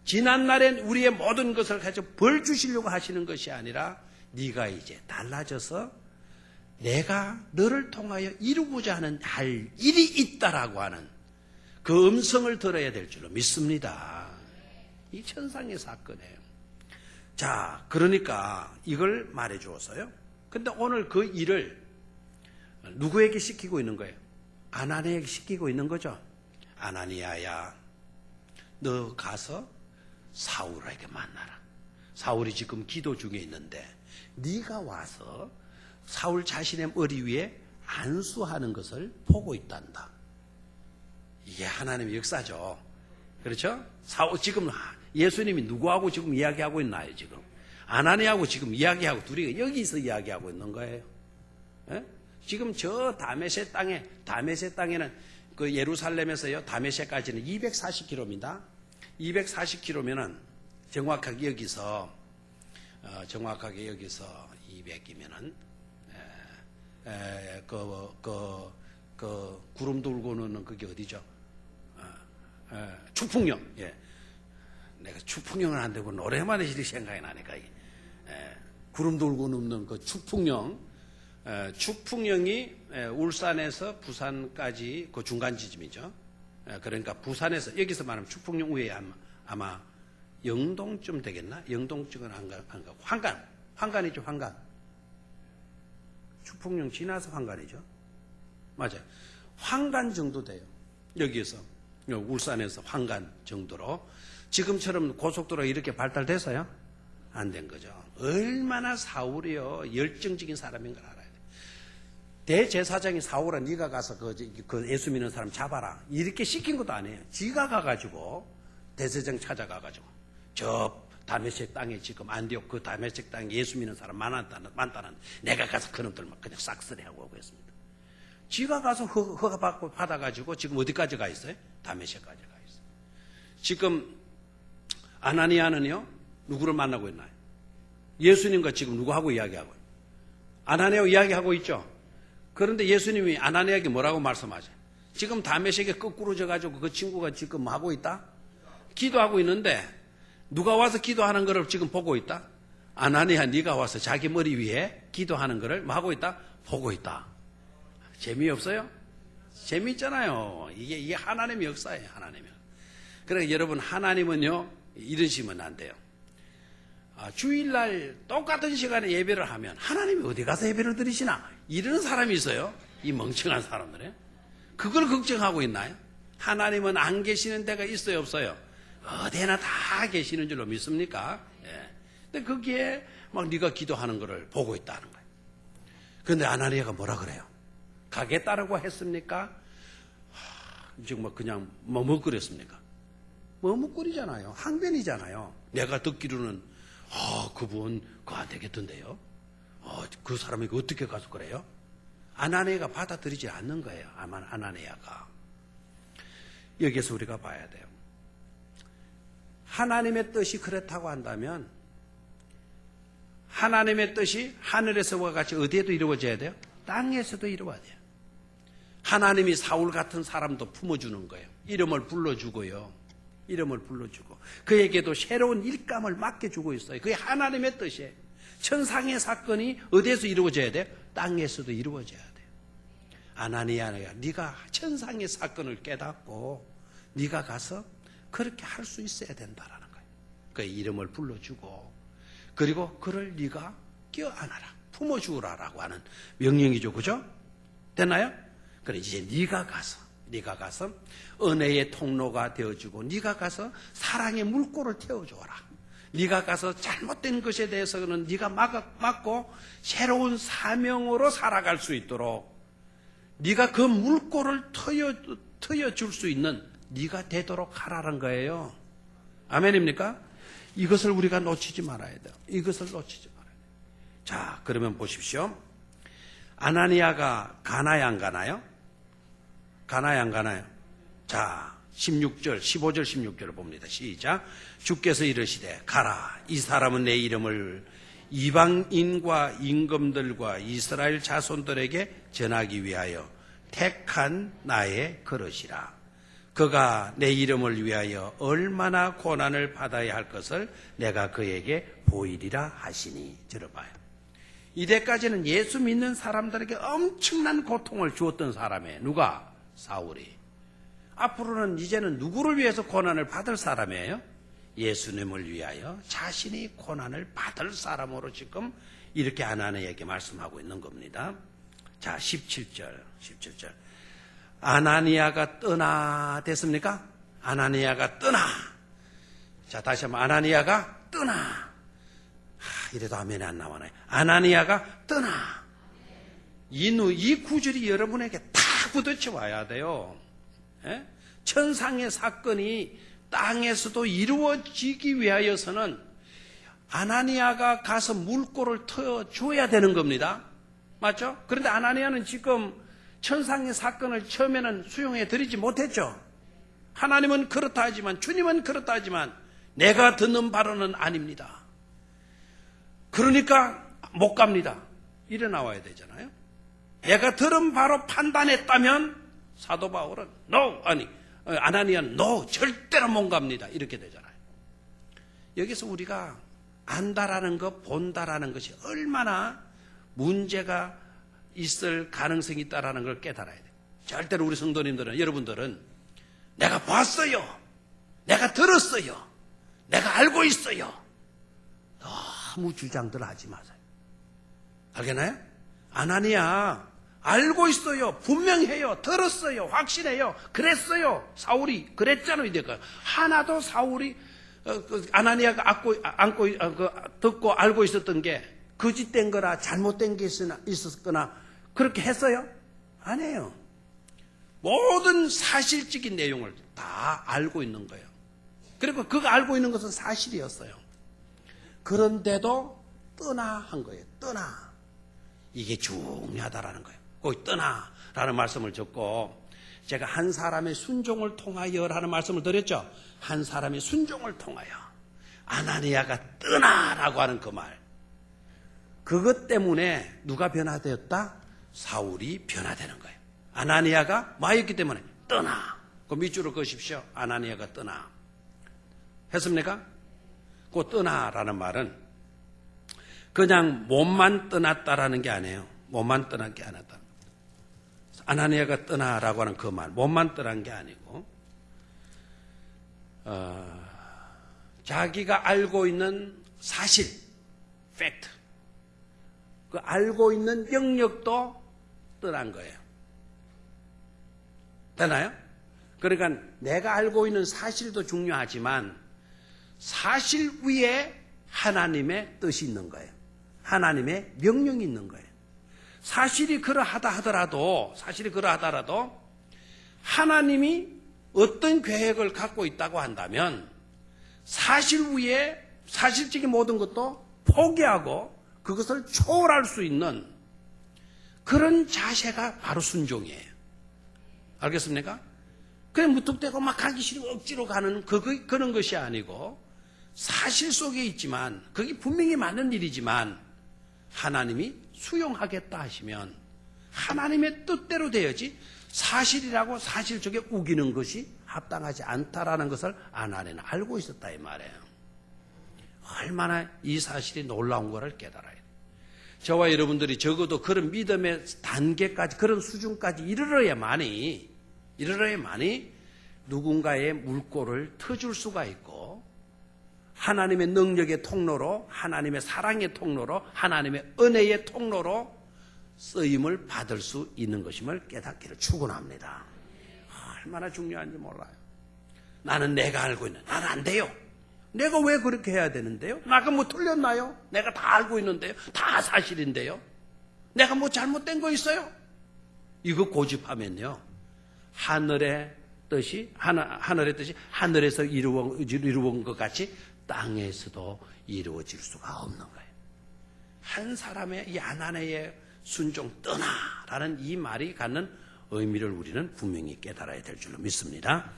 지난날엔 우리의 모든 것을 가지고 벌 주시려고 하시는 것이 아니라 네가 이제 달라져서 내가 너를 통하여 이루고자 하는 할 일이 있다라고 하는 그 음성을 들어야 될 줄로 믿습니다. 이 천상의 사건이에요. 자, 그러니까 이걸 말해 주었어요. 근데 오늘 그 일을 누구에게 시키고 있는 거예요? 아나니아에게 시키고 있는 거죠. 아나니아야, 너 가서 사울에게 만나라. 사울이 지금 기도 중에 있는데 네가 와서 사울 자신의 머리 위에 안수하는 것을 보고 있단다. 이게 하나님의 역사죠. 그렇죠? 지금 예수님이 누구하고 지금 이야기하고 있나요? 지금 아나니아하고 지금 이야기하고 둘이 여기서 이야기하고 있는 거예요. 예? 지금 저 다메섹 땅에는 그 예루살렘에서요 다메섹까지는 240km입니다. 240km면은 정확하게 여기서 200이면은 그 구름 돌고 노는 그게 어디죠? 추풍령. 예. 내가 추풍령을 안 되고 노래만 해도 생각이 나니까 구름 돌고 눕는 그 추풍령. 추풍령이 울산에서 부산까지 그 중간 지점이죠. 그러니까 부산에서 여기서 말하면 추풍령 위에 아마 영동쯤 되겠나? 영동쯤은 안 가고 황간이죠. 황간. 추풍령 지나서 황간이죠. 맞아요. 황간 정도 돼요. 여기에서 울산에서 황간 정도로 지금처럼 고속도로가 이렇게 발달돼서요? 안 된 거죠. 얼마나 사울이요 열정적인 사람인 걸 알아야 돼요. 대제사장이 사울아 네가 가서 그 예수 믿는 사람 잡아라 이렇게 시킨 것도 아니에요. 지가 가가지고 대제사장 찾아가가지고 저 다메섹 땅에 지금 안디옥 그 다메섹 땅에 예수 믿는 사람 많다는 내가 가서 그놈들만 그냥 싹쓸이하고 오고 있습니다. 지가 가서 허가 받아가지고 지금 어디까지 가 있어요? 다메섹까지 가 있어요. 지금 아나니아는요 누구를 만나고 있나요? 예수님과 지금 누구하고 이야기하고 있나요? 아나니아하고 이야기하고 있죠. 그런데 예수님이 아나니아에게 뭐라고 말씀하세요? 지금 다메섹에 거꾸로 져가지고 그 친구가 지금 하고 있다? 기도하고 있는데 누가 와서 기도하는 것을 지금 보고 있다? 아나니아 네가 와서 자기 머리 위에 기도하는 것을 뭐 하고 있다? 보고 있다. 재미없어요? 재미있잖아요. 이게 하나님의 역사예요. 하나님의. 그러니까 여러분 하나님은요 이러시면 안 돼요. 주일날 똑같은 시간에 예배를 하면 하나님이 어디 가서 예배를 드리시나 이러는 사람이 있어요. 이 멍청한 사람들에. 그걸 걱정하고 있나요? 하나님은 안 계시는 데가 있어요, 없어요? 어디나 다 계시는 줄로 믿습니까? 예. 근데 거기에 막 네가 기도하는 거를 보고 있다는 거예요. 그런데 아나니아가 뭐라 그래요? 가겠다라고 했습니까? 정말 그냥 머뭇거렸습니까? 머뭇거리잖아요. 항변이잖아요. 내가 듣기로는 그분 그거 안 되겠던데요. 그 사람이 어떻게 가서 그래요? 아나니아가 받아들이지 않는 거예요. 아나니아가. 여기서 우리가 봐야 돼요. 하나님의 뜻이 그렇다고 한다면 하나님의 뜻이 하늘에서와 같이 어디에도 이루어져야 돼요? 땅에서도 이루어야 돼요. 하나님이 사울 같은 사람도 품어주는 거예요. 이름을 불러주고요. 이름을 불러주고 그에게도 새로운 일감을 맡겨주고 있어요. 그게 하나님의 뜻이에요. 천상의 사건이 어디에서 이루어져야 돼요? 땅에서도 이루어져야 돼요. 아나니아야, 네가 천상의 사건을 깨닫고 네가 가서 그렇게 할 수 있어야 된다라는 거예요. 그 이름을 불러주고 그리고 그를 네가 껴안아라, 품어주라라고 하는 명령이죠, 그죠? 됐나요? 그래 이제 네가 가서 은혜의 통로가 되어주고 네가 가서 사랑의 물꼬를 태워줘라. 네가 가서 잘못된 것에 대해서는 네가 막고 새로운 사명으로 살아갈 수 있도록 네가 그 물꼬를 트여줄 수 있는 네가 되도록 하라는 거예요. 아멘입니까? 이것을 우리가 놓치지 말아야 돼요. 이것을 놓치지 말아야 돼요. 자, 그러면 보십시오. 아나니아가 가나요, 안 가나요? 가나요, 안 가나요? 자, 16절, 15절, 16절을 봅니다. 시작. 주께서 이르시되 가라. 이 사람은 내 이름을 이방인과 임금들과 이스라엘 자손들에게 전하기 위하여 택한 나의 그릇이라. 그가 내 이름을 위하여 얼마나 고난을 받아야 할 것을 내가 그에게 보이리라 하시니. 들어봐요. 이때까지는 예수 믿는 사람들에게 엄청난 고통을 주었던 사람이에요. 누가? 사울이. 앞으로는 이제는 누구를 위해서 고난을 받을 사람이에요? 예수님을 위하여 자신이 고난을 받을 사람으로 지금 이렇게 아나니아에게 말씀하고 있는 겁니다. 자, 17절. 아나니아가 떠나 됐습니까? 아나니아가 떠나. 자, 다시 한번 아나니아가 떠나. 이래도 아멘이 안 나오네. 아나니아가 떠나. 이 구절이 여러분에게 다 부딪혀 와야 돼요. 예? 천상의 사건이 땅에서도 이루어지기 위하여서는 아나니아가 가서 물꼬를 터줘야 되는 겁니다. 맞죠? 그런데 아나니아는 지금 천상의 사건을 처음에는 수용해 드리지 못했죠. 하나님은 그렇다 하지만, 주님은 그렇다 하지만 내가 듣는 바로는 아닙니다. 그러니까 못 갑니다. 이래 나와야 되잖아요. 내가 들은 바로 판단했다면 사도 바울은 아나니아는 절대로 못 갑니다. 이렇게 되잖아요. 여기서 우리가 안다라는 것, 본다라는 것이 얼마나 문제가 있을 가능성이 있다라는 걸 깨달아야 돼요. 절대로 우리 성도님들은, 여러분들은 내가 봤어요, 내가 들었어요, 내가 알고 있어요, 너무 주장들 하지 마세요. 알겠나요? 아나니아 알고 있어요, 분명해요, 들었어요, 확신해요, 그랬어요. 사울이 그랬잖아요. 이때가 하나도 사울이 아나니아가 듣고 알고 있었던 게 거짓된 거나 잘못된 게 있었거나 그렇게 했어요? 아니에요. 모든 사실적인 내용을 다 알고 있는 거예요. 그리고 그거 알고 있는 것은 사실이었어요. 그런데도 떠나 한 거예요. 떠나. 이게 중요하다라는 거예요. 거기 떠나라는 말씀을 듣고 제가 한 사람의 순종을 통하여라는 말씀을 드렸죠. 한 사람의 순종을 통하여 아나니아가 떠나라고 하는 그 말. 그것 때문에 누가 변화되었다? 사울이 변화되는 거예요. 아나니아가 마였기 때문에 떠나. 그 밑줄을 그으십시오. 아나니아가 떠나. 했습니까? 그 떠나라는 말은 그냥 몸만 떠났다라는 게 아니에요. 몸만 떠난 게 아니다. 아나니아가 떠나라고 하는 그 말, 몸만 떠난 게 아니고 자기가 알고 있는 사실, 팩트. 그 알고 있는 영역도 떠난 거예요. 되나요? 그러니까 내가 알고 있는 사실도 중요하지만 사실 위에 하나님의 뜻이 있는 거예요. 하나님의 명령이 있는 거예요. 사실이 그러하다 하더라도 하나님이 어떤 계획을 갖고 있다고 한다면 사실 위에 사실적인 모든 것도 포기하고 그것을 초월할 수 있는 그런 자세가 바로 순종이에요. 알겠습니까? 그냥 무턱대고 막 가기 싫고 억지로 가는 그런 것이 아니고 사실 속에 있지만 그게 분명히 맞는 일이지만 하나님이 수용하겠다 하시면 하나님의 뜻대로 되어야지 사실이라고 사실 쪽에 우기는 것이 합당하지 않다라는 것을 아나니는 알고 있었다 이 말이에요. 얼마나 이 사실이 놀라운 것을 깨달아야 돼요. 저와 여러분들이 적어도 그런 믿음의 단계까지 그런 수준까지 이르러야만이 누군가의 물꼬를 터줄 수가 있고 하나님의 능력의 통로로 하나님의 사랑의 통로로 하나님의 은혜의 통로로 쓰임을 받을 수 있는 것임을 깨닫기를 축원합니다. 얼마나 중요한지 몰라요. 나는 내가 알고 있는 나는 안 돼요. 내가 왜 그렇게 해야 되는데요? 나가 뭐 틀렸나요? 내가 다 알고 있는데요. 다 사실인데요. 내가 뭐 잘못된 거 있어요? 이거 고집하면요. 하늘의 뜻이 하늘에서 이루어온 것 같이 땅에서도 이루어질 수가 없는 거예요. 한 사람의 이 아나니아의 순종 떠나라는 이 말이 갖는 의미를 우리는 분명히 깨달아야 될 줄로 믿습니다.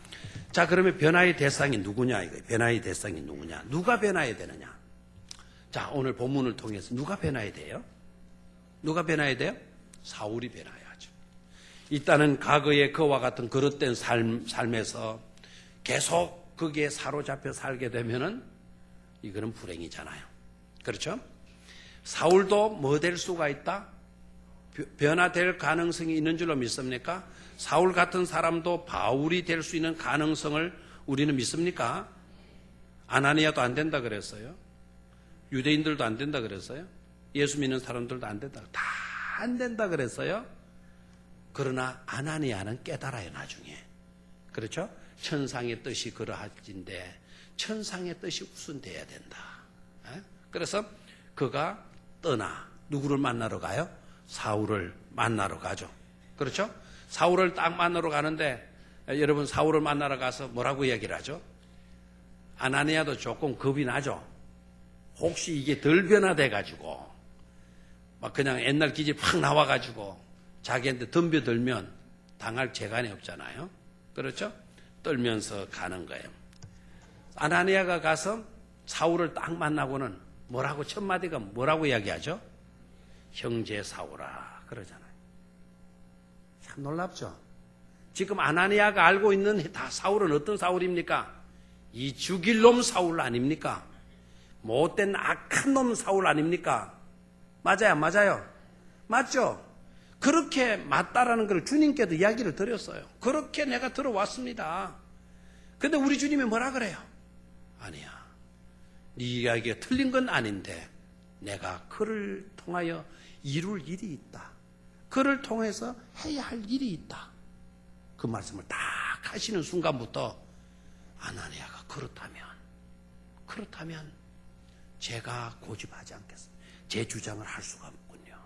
자, 그러면 변화의 대상이 누구냐 이거예요. 변화의 대상이 누구냐? 누가 변화해야 되느냐? 자, 오늘 본문을 통해서 누가 변화해야 돼요? 누가 변화해야 돼요? 사울이 변화해야죠. 일단은 과거의 그와 같은 그릇된 삶에서 계속 거기에 사로잡혀 살게 되면은 이거는 불행이잖아요. 그렇죠? 사울도 뭐 될 수가 있다? 변화될 가능성이 있는 줄로 믿습니까? 사울 같은 사람도 바울이 될 수 있는 가능성을 우리는 믿습니까? 아나니아도 안 된다 그랬어요. 유대인들도 안 된다 그랬어요. 예수 믿는 사람들도 안 된다. 다 안 된다 그랬어요. 그러나 아나니아는 깨달아요, 나중에. 그렇죠? 천상의 뜻이 그러할진데 천상의 뜻이 우선돼야 된다. 그래서 그가 떠나 누구를 만나러 가요? 사울을 만나러 가죠. 그렇죠? 사울을 딱 만나러 가는데 여러분 사울을 만나러 가서 뭐라고 이야기를 하죠? 아나니아도 조금 겁이 나죠. 혹시 이게 덜 변화돼 가지고 막 그냥 옛날 기질 팍 나와 가지고 자기한테 덤벼들면 당할 재간이 없잖아요. 그렇죠? 떨면서 가는 거예요. 아나니아가 가서 사울을 딱 만나고는 뭐라고 첫 마디가 뭐라고 이야기하죠? 형제 사울아 그러잖아요. 참 놀랍죠? 지금 아나니아가 알고 있는 다 사울은 어떤 사울입니까? 이 죽일 놈 사울 아닙니까? 못된 악한 놈 사울 아닙니까? 맞아요, 맞아요. 맞죠? 그렇게 맞다라는 걸 주님께도 이야기를 드렸어요. 그렇게 내가 들어왔습니다. 근데 우리 주님이 뭐라 그래요? 아니야. 네 이야기가 틀린 건 아닌데 내가 그를 통하여 이룰 일이 있다. 그를 통해서 해야 할 일이 있다. 그 말씀을 딱 하시는 순간부터 아나니아가 그렇다면 제가 고집하지 않겠습니다. 제 주장을 할 수가 없군요.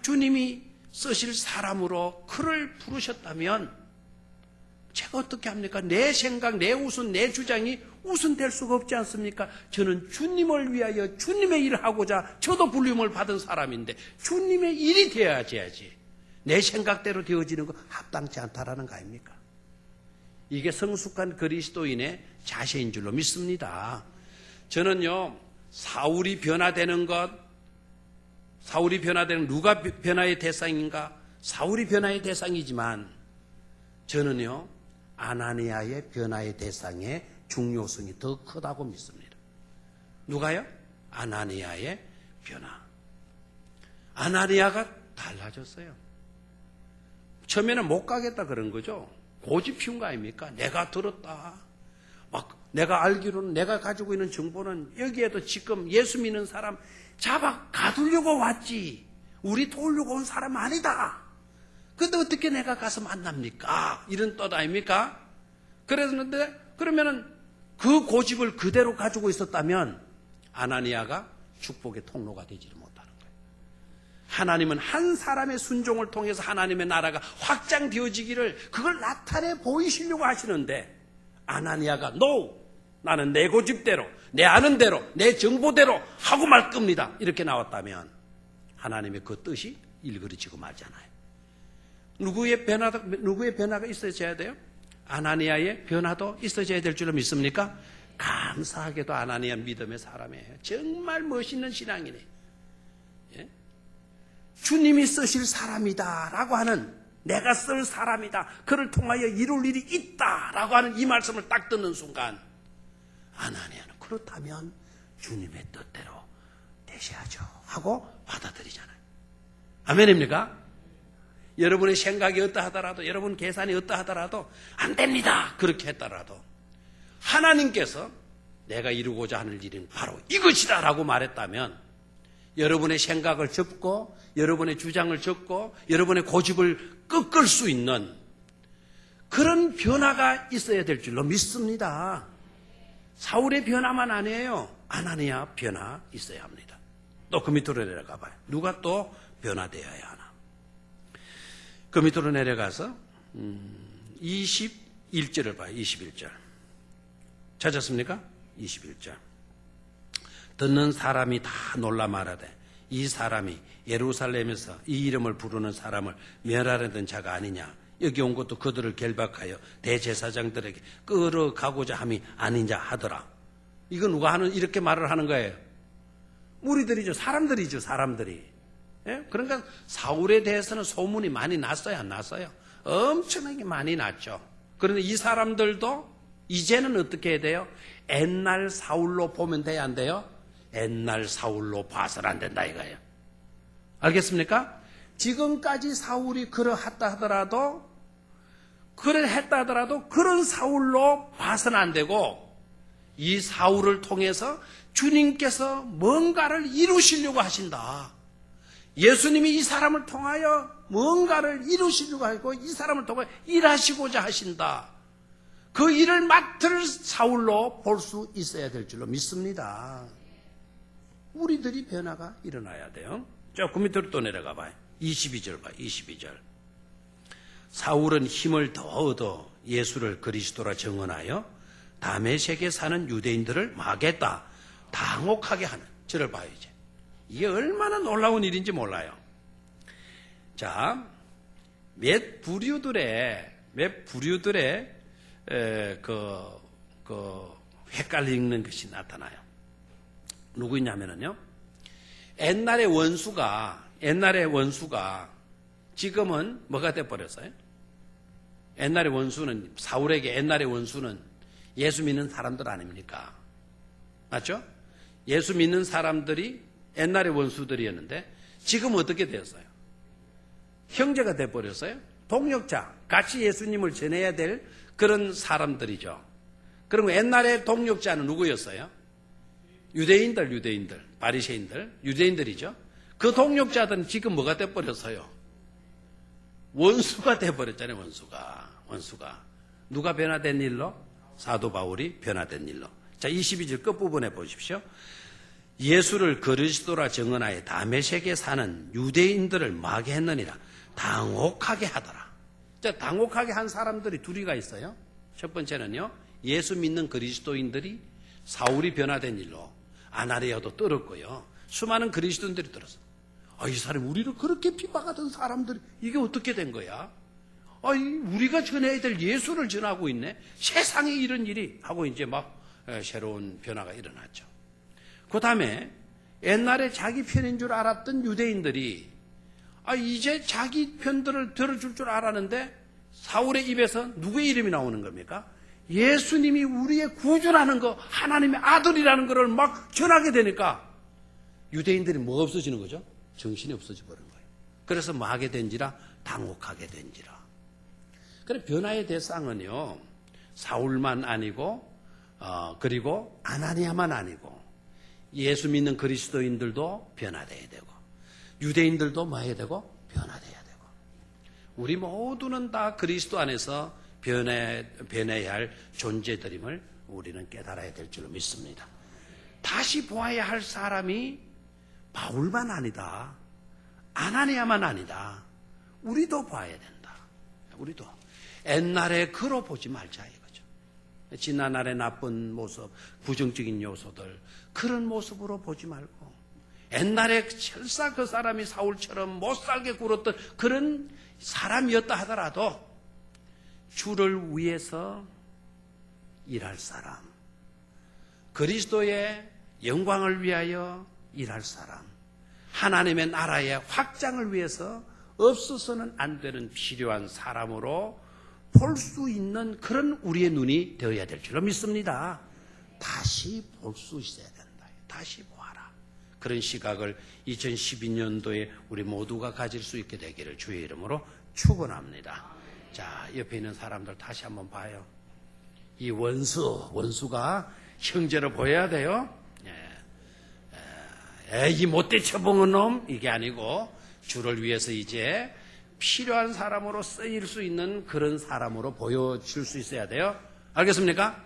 주님이 쓰실 사람으로 그를 부르셨다면 제가 어떻게 합니까? 내 생각, 내 우선, 내 주장이 우선될 수가 없지 않습니까? 저는 주님을 위하여 주님의 일을 하고자 저도 불림을 받은 사람인데 주님의 일이 되어야지 내 생각대로 되어지는 거 합당치 않다라는 거 아닙니까? 이게 성숙한 그리스도인의 자세인 줄로 믿습니다. 저는요, 사울이 변화되는 누가 변화의 대상인가? 사울이 변화의 대상이지만 저는요, 아나니아의 변화의 대상의 중요성이 더 크다고 믿습니다. 누가요? 아나니아의 변화. 아나니아가 달라졌어요. 처음에는 못 가겠다 그런 거죠. 고집 피운 거 아닙니까? 내가 들었다. 막 내가 알기로는 내가 가지고 있는 정보는 여기에도 지금 예수 믿는 사람 잡아 가두려고 왔지 우리 도우려고 온 사람 아니다. 근데 어떻게 내가 가서 만납니까? 이런 뜻 아닙니까? 그랬는데 그러면은 그 고집을 그대로 가지고 있었다면 아나니아가 축복의 통로가 되지를 못하는 거예요. 하나님은 한 사람의 순종을 통해서 하나님의 나라가 확장되어지기를 그걸 나타내 보이시려고 하시는데 아나니아가 NO! 나는 내 고집대로 내 아는 대로 내 정보대로 하고 말 겁니다. 이렇게 나왔다면 하나님의 그 뜻이 일그러지고 말잖아요. 누구의 변화가 있어져야 돼요? 아나니아의 변화도 있어져야 될 줄로 믿습니까? 감사하게도 아나니아 믿음의 사람이에요. 정말 멋있는 신앙이네. 예? 주님이 쓰실 사람이다라고 하는 내가 쓸 사람이다. 그를 통하여 이룰 일이 있다라고 하는 이 말씀을 딱 듣는 순간 아나니아는 그렇다면 주님의 뜻대로 되셔야죠 하고 받아들이잖아요. 아멘입니까? 여러분의 생각이 어떠하더라도 여러분 계산이 어떠하더라도 안 됩니다. 그렇게 했더라도 하나님께서 내가 이루고자 하는 일은 바로 이것이다 라고 말했다면 여러분의 생각을 접고 여러분의 주장을 접고 여러분의 고집을 꺾을 수 있는 그런 변화가 있어야 될 줄로 믿습니다. 사울의 변화만 아니에요. 아나니아 변화 있어야 합니다. 또 그 밑으로 내려가 봐요. 누가 또 변화되어야 하나. 그 밑으로 내려가서 21절을 봐요. 21절. 찾았습니까? 21절. 듣는 사람이 다 놀라 말하되 이 사람이 예루살렘에서 이 이름을 부르는 사람을 멸하려던 자가 아니냐. 여기 온 것도 그들을 결박하여 대제사장들에게 끌어가고자 함이 아니냐 하더라. 이거 누가 하는 이렇게 말을 하는 거예요? 무리들이죠. 사람들이죠. 사람들이. 예? 그러니까 사울에 대해서는 소문이 많이 났어요? 안 났어요? 엄청나게 많이 났죠. 그런데 이 사람들도 이제는 어떻게 해야 돼요? 옛날 사울로 보면 돼야 안 돼요? 옛날 사울로 봐서는 안 된다 이거예요. 알겠습니까? 지금까지 사울이 그러했다 하더라도 그런 사울로 봐서는 안 되고 이 사울을 통해서 주님께서 뭔가를 이루시려고 하신다. 예수님이 이 사람을 통하여 뭔가를 이루시려고 하고 이 사람을 통하여 일하시고자 하신다. 그 일을 맡을 사울로 볼 수 있어야 될 줄로 믿습니다. 우리들이 변화가 일어나야 돼요. 조금 밑으로 또 내려가 봐요. 22절 봐요. 22절. 사울은 힘을 더 얻어 예수를 그리스도라 증언하여 다메섹에 사는 유대인들을 막겠다. 당혹하게 하는. 저를 봐요 이제. 이게 얼마나 놀라운 일인지 몰라요. 자, 몇 부류들의 헷갈리는 것이 나타나요. 누구냐면요. 옛날의 원수가 지금은 뭐가 돼버렸어요? 사울에게 옛날의 원수는 예수 믿는 사람들 아닙니까? 맞죠? 예수 믿는 사람들이 옛날의 원수들이었는데 지금 어떻게 되었어요? 형제가 돼버렸어요. 동력자, 같이 예수님을 전해야 될 그런 사람들이죠. 그러면 옛날의 동력자는 누구였어요? 유대인들, 바리새인들, 유대인들이죠. 그 동력자들은 지금 뭐가 돼버렸어요? 원수가 돼버렸잖아요. 원수가. 누가 변화된 일로? 사도 바울이 변화된 일로. 자, 22절 끝부분에 보십시오. 예수를 그리스도라 증언하여 다메섹에 사는 유대인들을 마게 했느니라. 당혹하게 하더라. 자, 당혹하게 한 사람들이 둘이가 있어요. 첫 번째는요, 예수 믿는 그리스도인들이 사울이 변화된 일로 아나니아도 떨었고요. 수많은 그리스도인들이 떨었어. 이 사람이 우리를 그렇게 핍박하던 사람들이 이게 어떻게 된 거야? 우리가 전해야 될 예수를 전하고 있네. 세상에 이런 일이 하고 이제 막 새로운 변화가 일어났죠. 그 다음에 옛날에 자기 편인 줄 알았던 유대인들이 이제 자기 편들을 들어줄 줄 알았는데 사울의 입에서 누구의 이름이 나오는 겁니까? 예수님이 우리의 구주라는 거, 하나님의 아들이라는 것을 막 전하게 되니까 유대인들이 뭐가 없어지는 거죠? 정신이 없어져 버린 거예요. 그래서 뭐 하게 된지라 당혹하게 된지라. 그래 변화의 대상은요 사울만 아니고 그리고 아나니아만 아니고 예수 믿는 그리스도인들도 변화돼야 되고 유대인들도 뭐 해야 되고 변화돼야 되고 우리 모두는 다 그리스도 안에서 변해야 할 존재들임을 우리는 깨달아야 될 줄로 믿습니다. 다시 보아야 할 사람이 바울만 아니다. 아나니아만 아니다. 우리도 봐야 된다. 우리도 옛날에 그로 보지 말자 이거죠. 지난날의 나쁜 모습, 부정적인 요소들 그런 모습으로 보지 말고 옛날에 설사 그 사람이 사울처럼 못살게 굴었던 그런 사람이었다 하더라도 주를 위해서 일할 사람, 그리스도의 영광을 위하여 일할 사람, 하나님의 나라의 확장을 위해서 없어서는 안 되는 필요한 사람으로 볼 수 있는 그런 우리의 눈이 되어야 될 줄로 믿습니다. 다시 볼 수 있어야 된다. 다시 보아라. 그런 시각을 2012년도에 우리 모두가 가질 수 있게 되기를 주의 이름으로 축원합니다. 자, 옆에 있는 사람들 다시 한번 봐요. 이 원수가 형제로 보여야 돼요. 이 못돼 쳐봉은 놈 이게 아니고 주를 위해서 이제 필요한 사람으로 쓰일 수 있는 그런 사람으로 보여줄 수 있어야 돼요. 알겠습니까?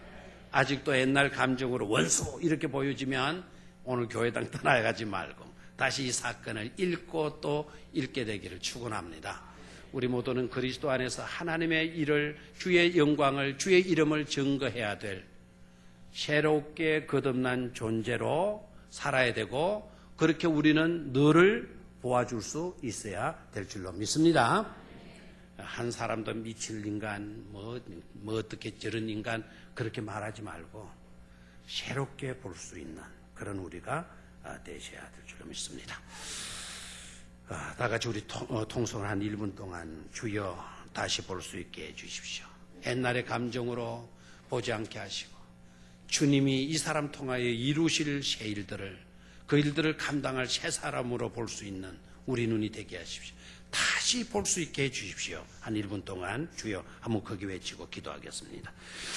아직도 옛날 감정으로 원수 이렇게 보여지면 오늘 교회당 떠나가지 말고 다시 이 사건을 읽고 또 읽게 되기를 축원합니다. 우리 모두는 그리스도 안에서 하나님의 일을, 주의 영광을, 주의 이름을 증거해야 될 새롭게 거듭난 존재로 살아야 되고 그렇게 우리는 너를 도와줄 수 있어야 될 줄로 믿습니다. 한 사람도 미칠 인간, 뭐 어떻게 저런 인간 그렇게 말하지 말고 새롭게 볼 수 있는 그런 우리가 되셔야 될 줄로 믿습니다. 다 같이 우리 통성을 한 1분 동안 주여 다시 볼 수 있게 해주십시오. 옛날의 감정으로 보지 않게 하시고 주님이 이 사람 통하여 이루실 새 일들을 그 일들을 감당할 새 사람으로 볼 수 있는 우리 눈이 되게 하십시오. 다시 볼 수 있게 해주십시오. 한 1분 동안 주여 한번 거기 외치고 기도하겠습니다.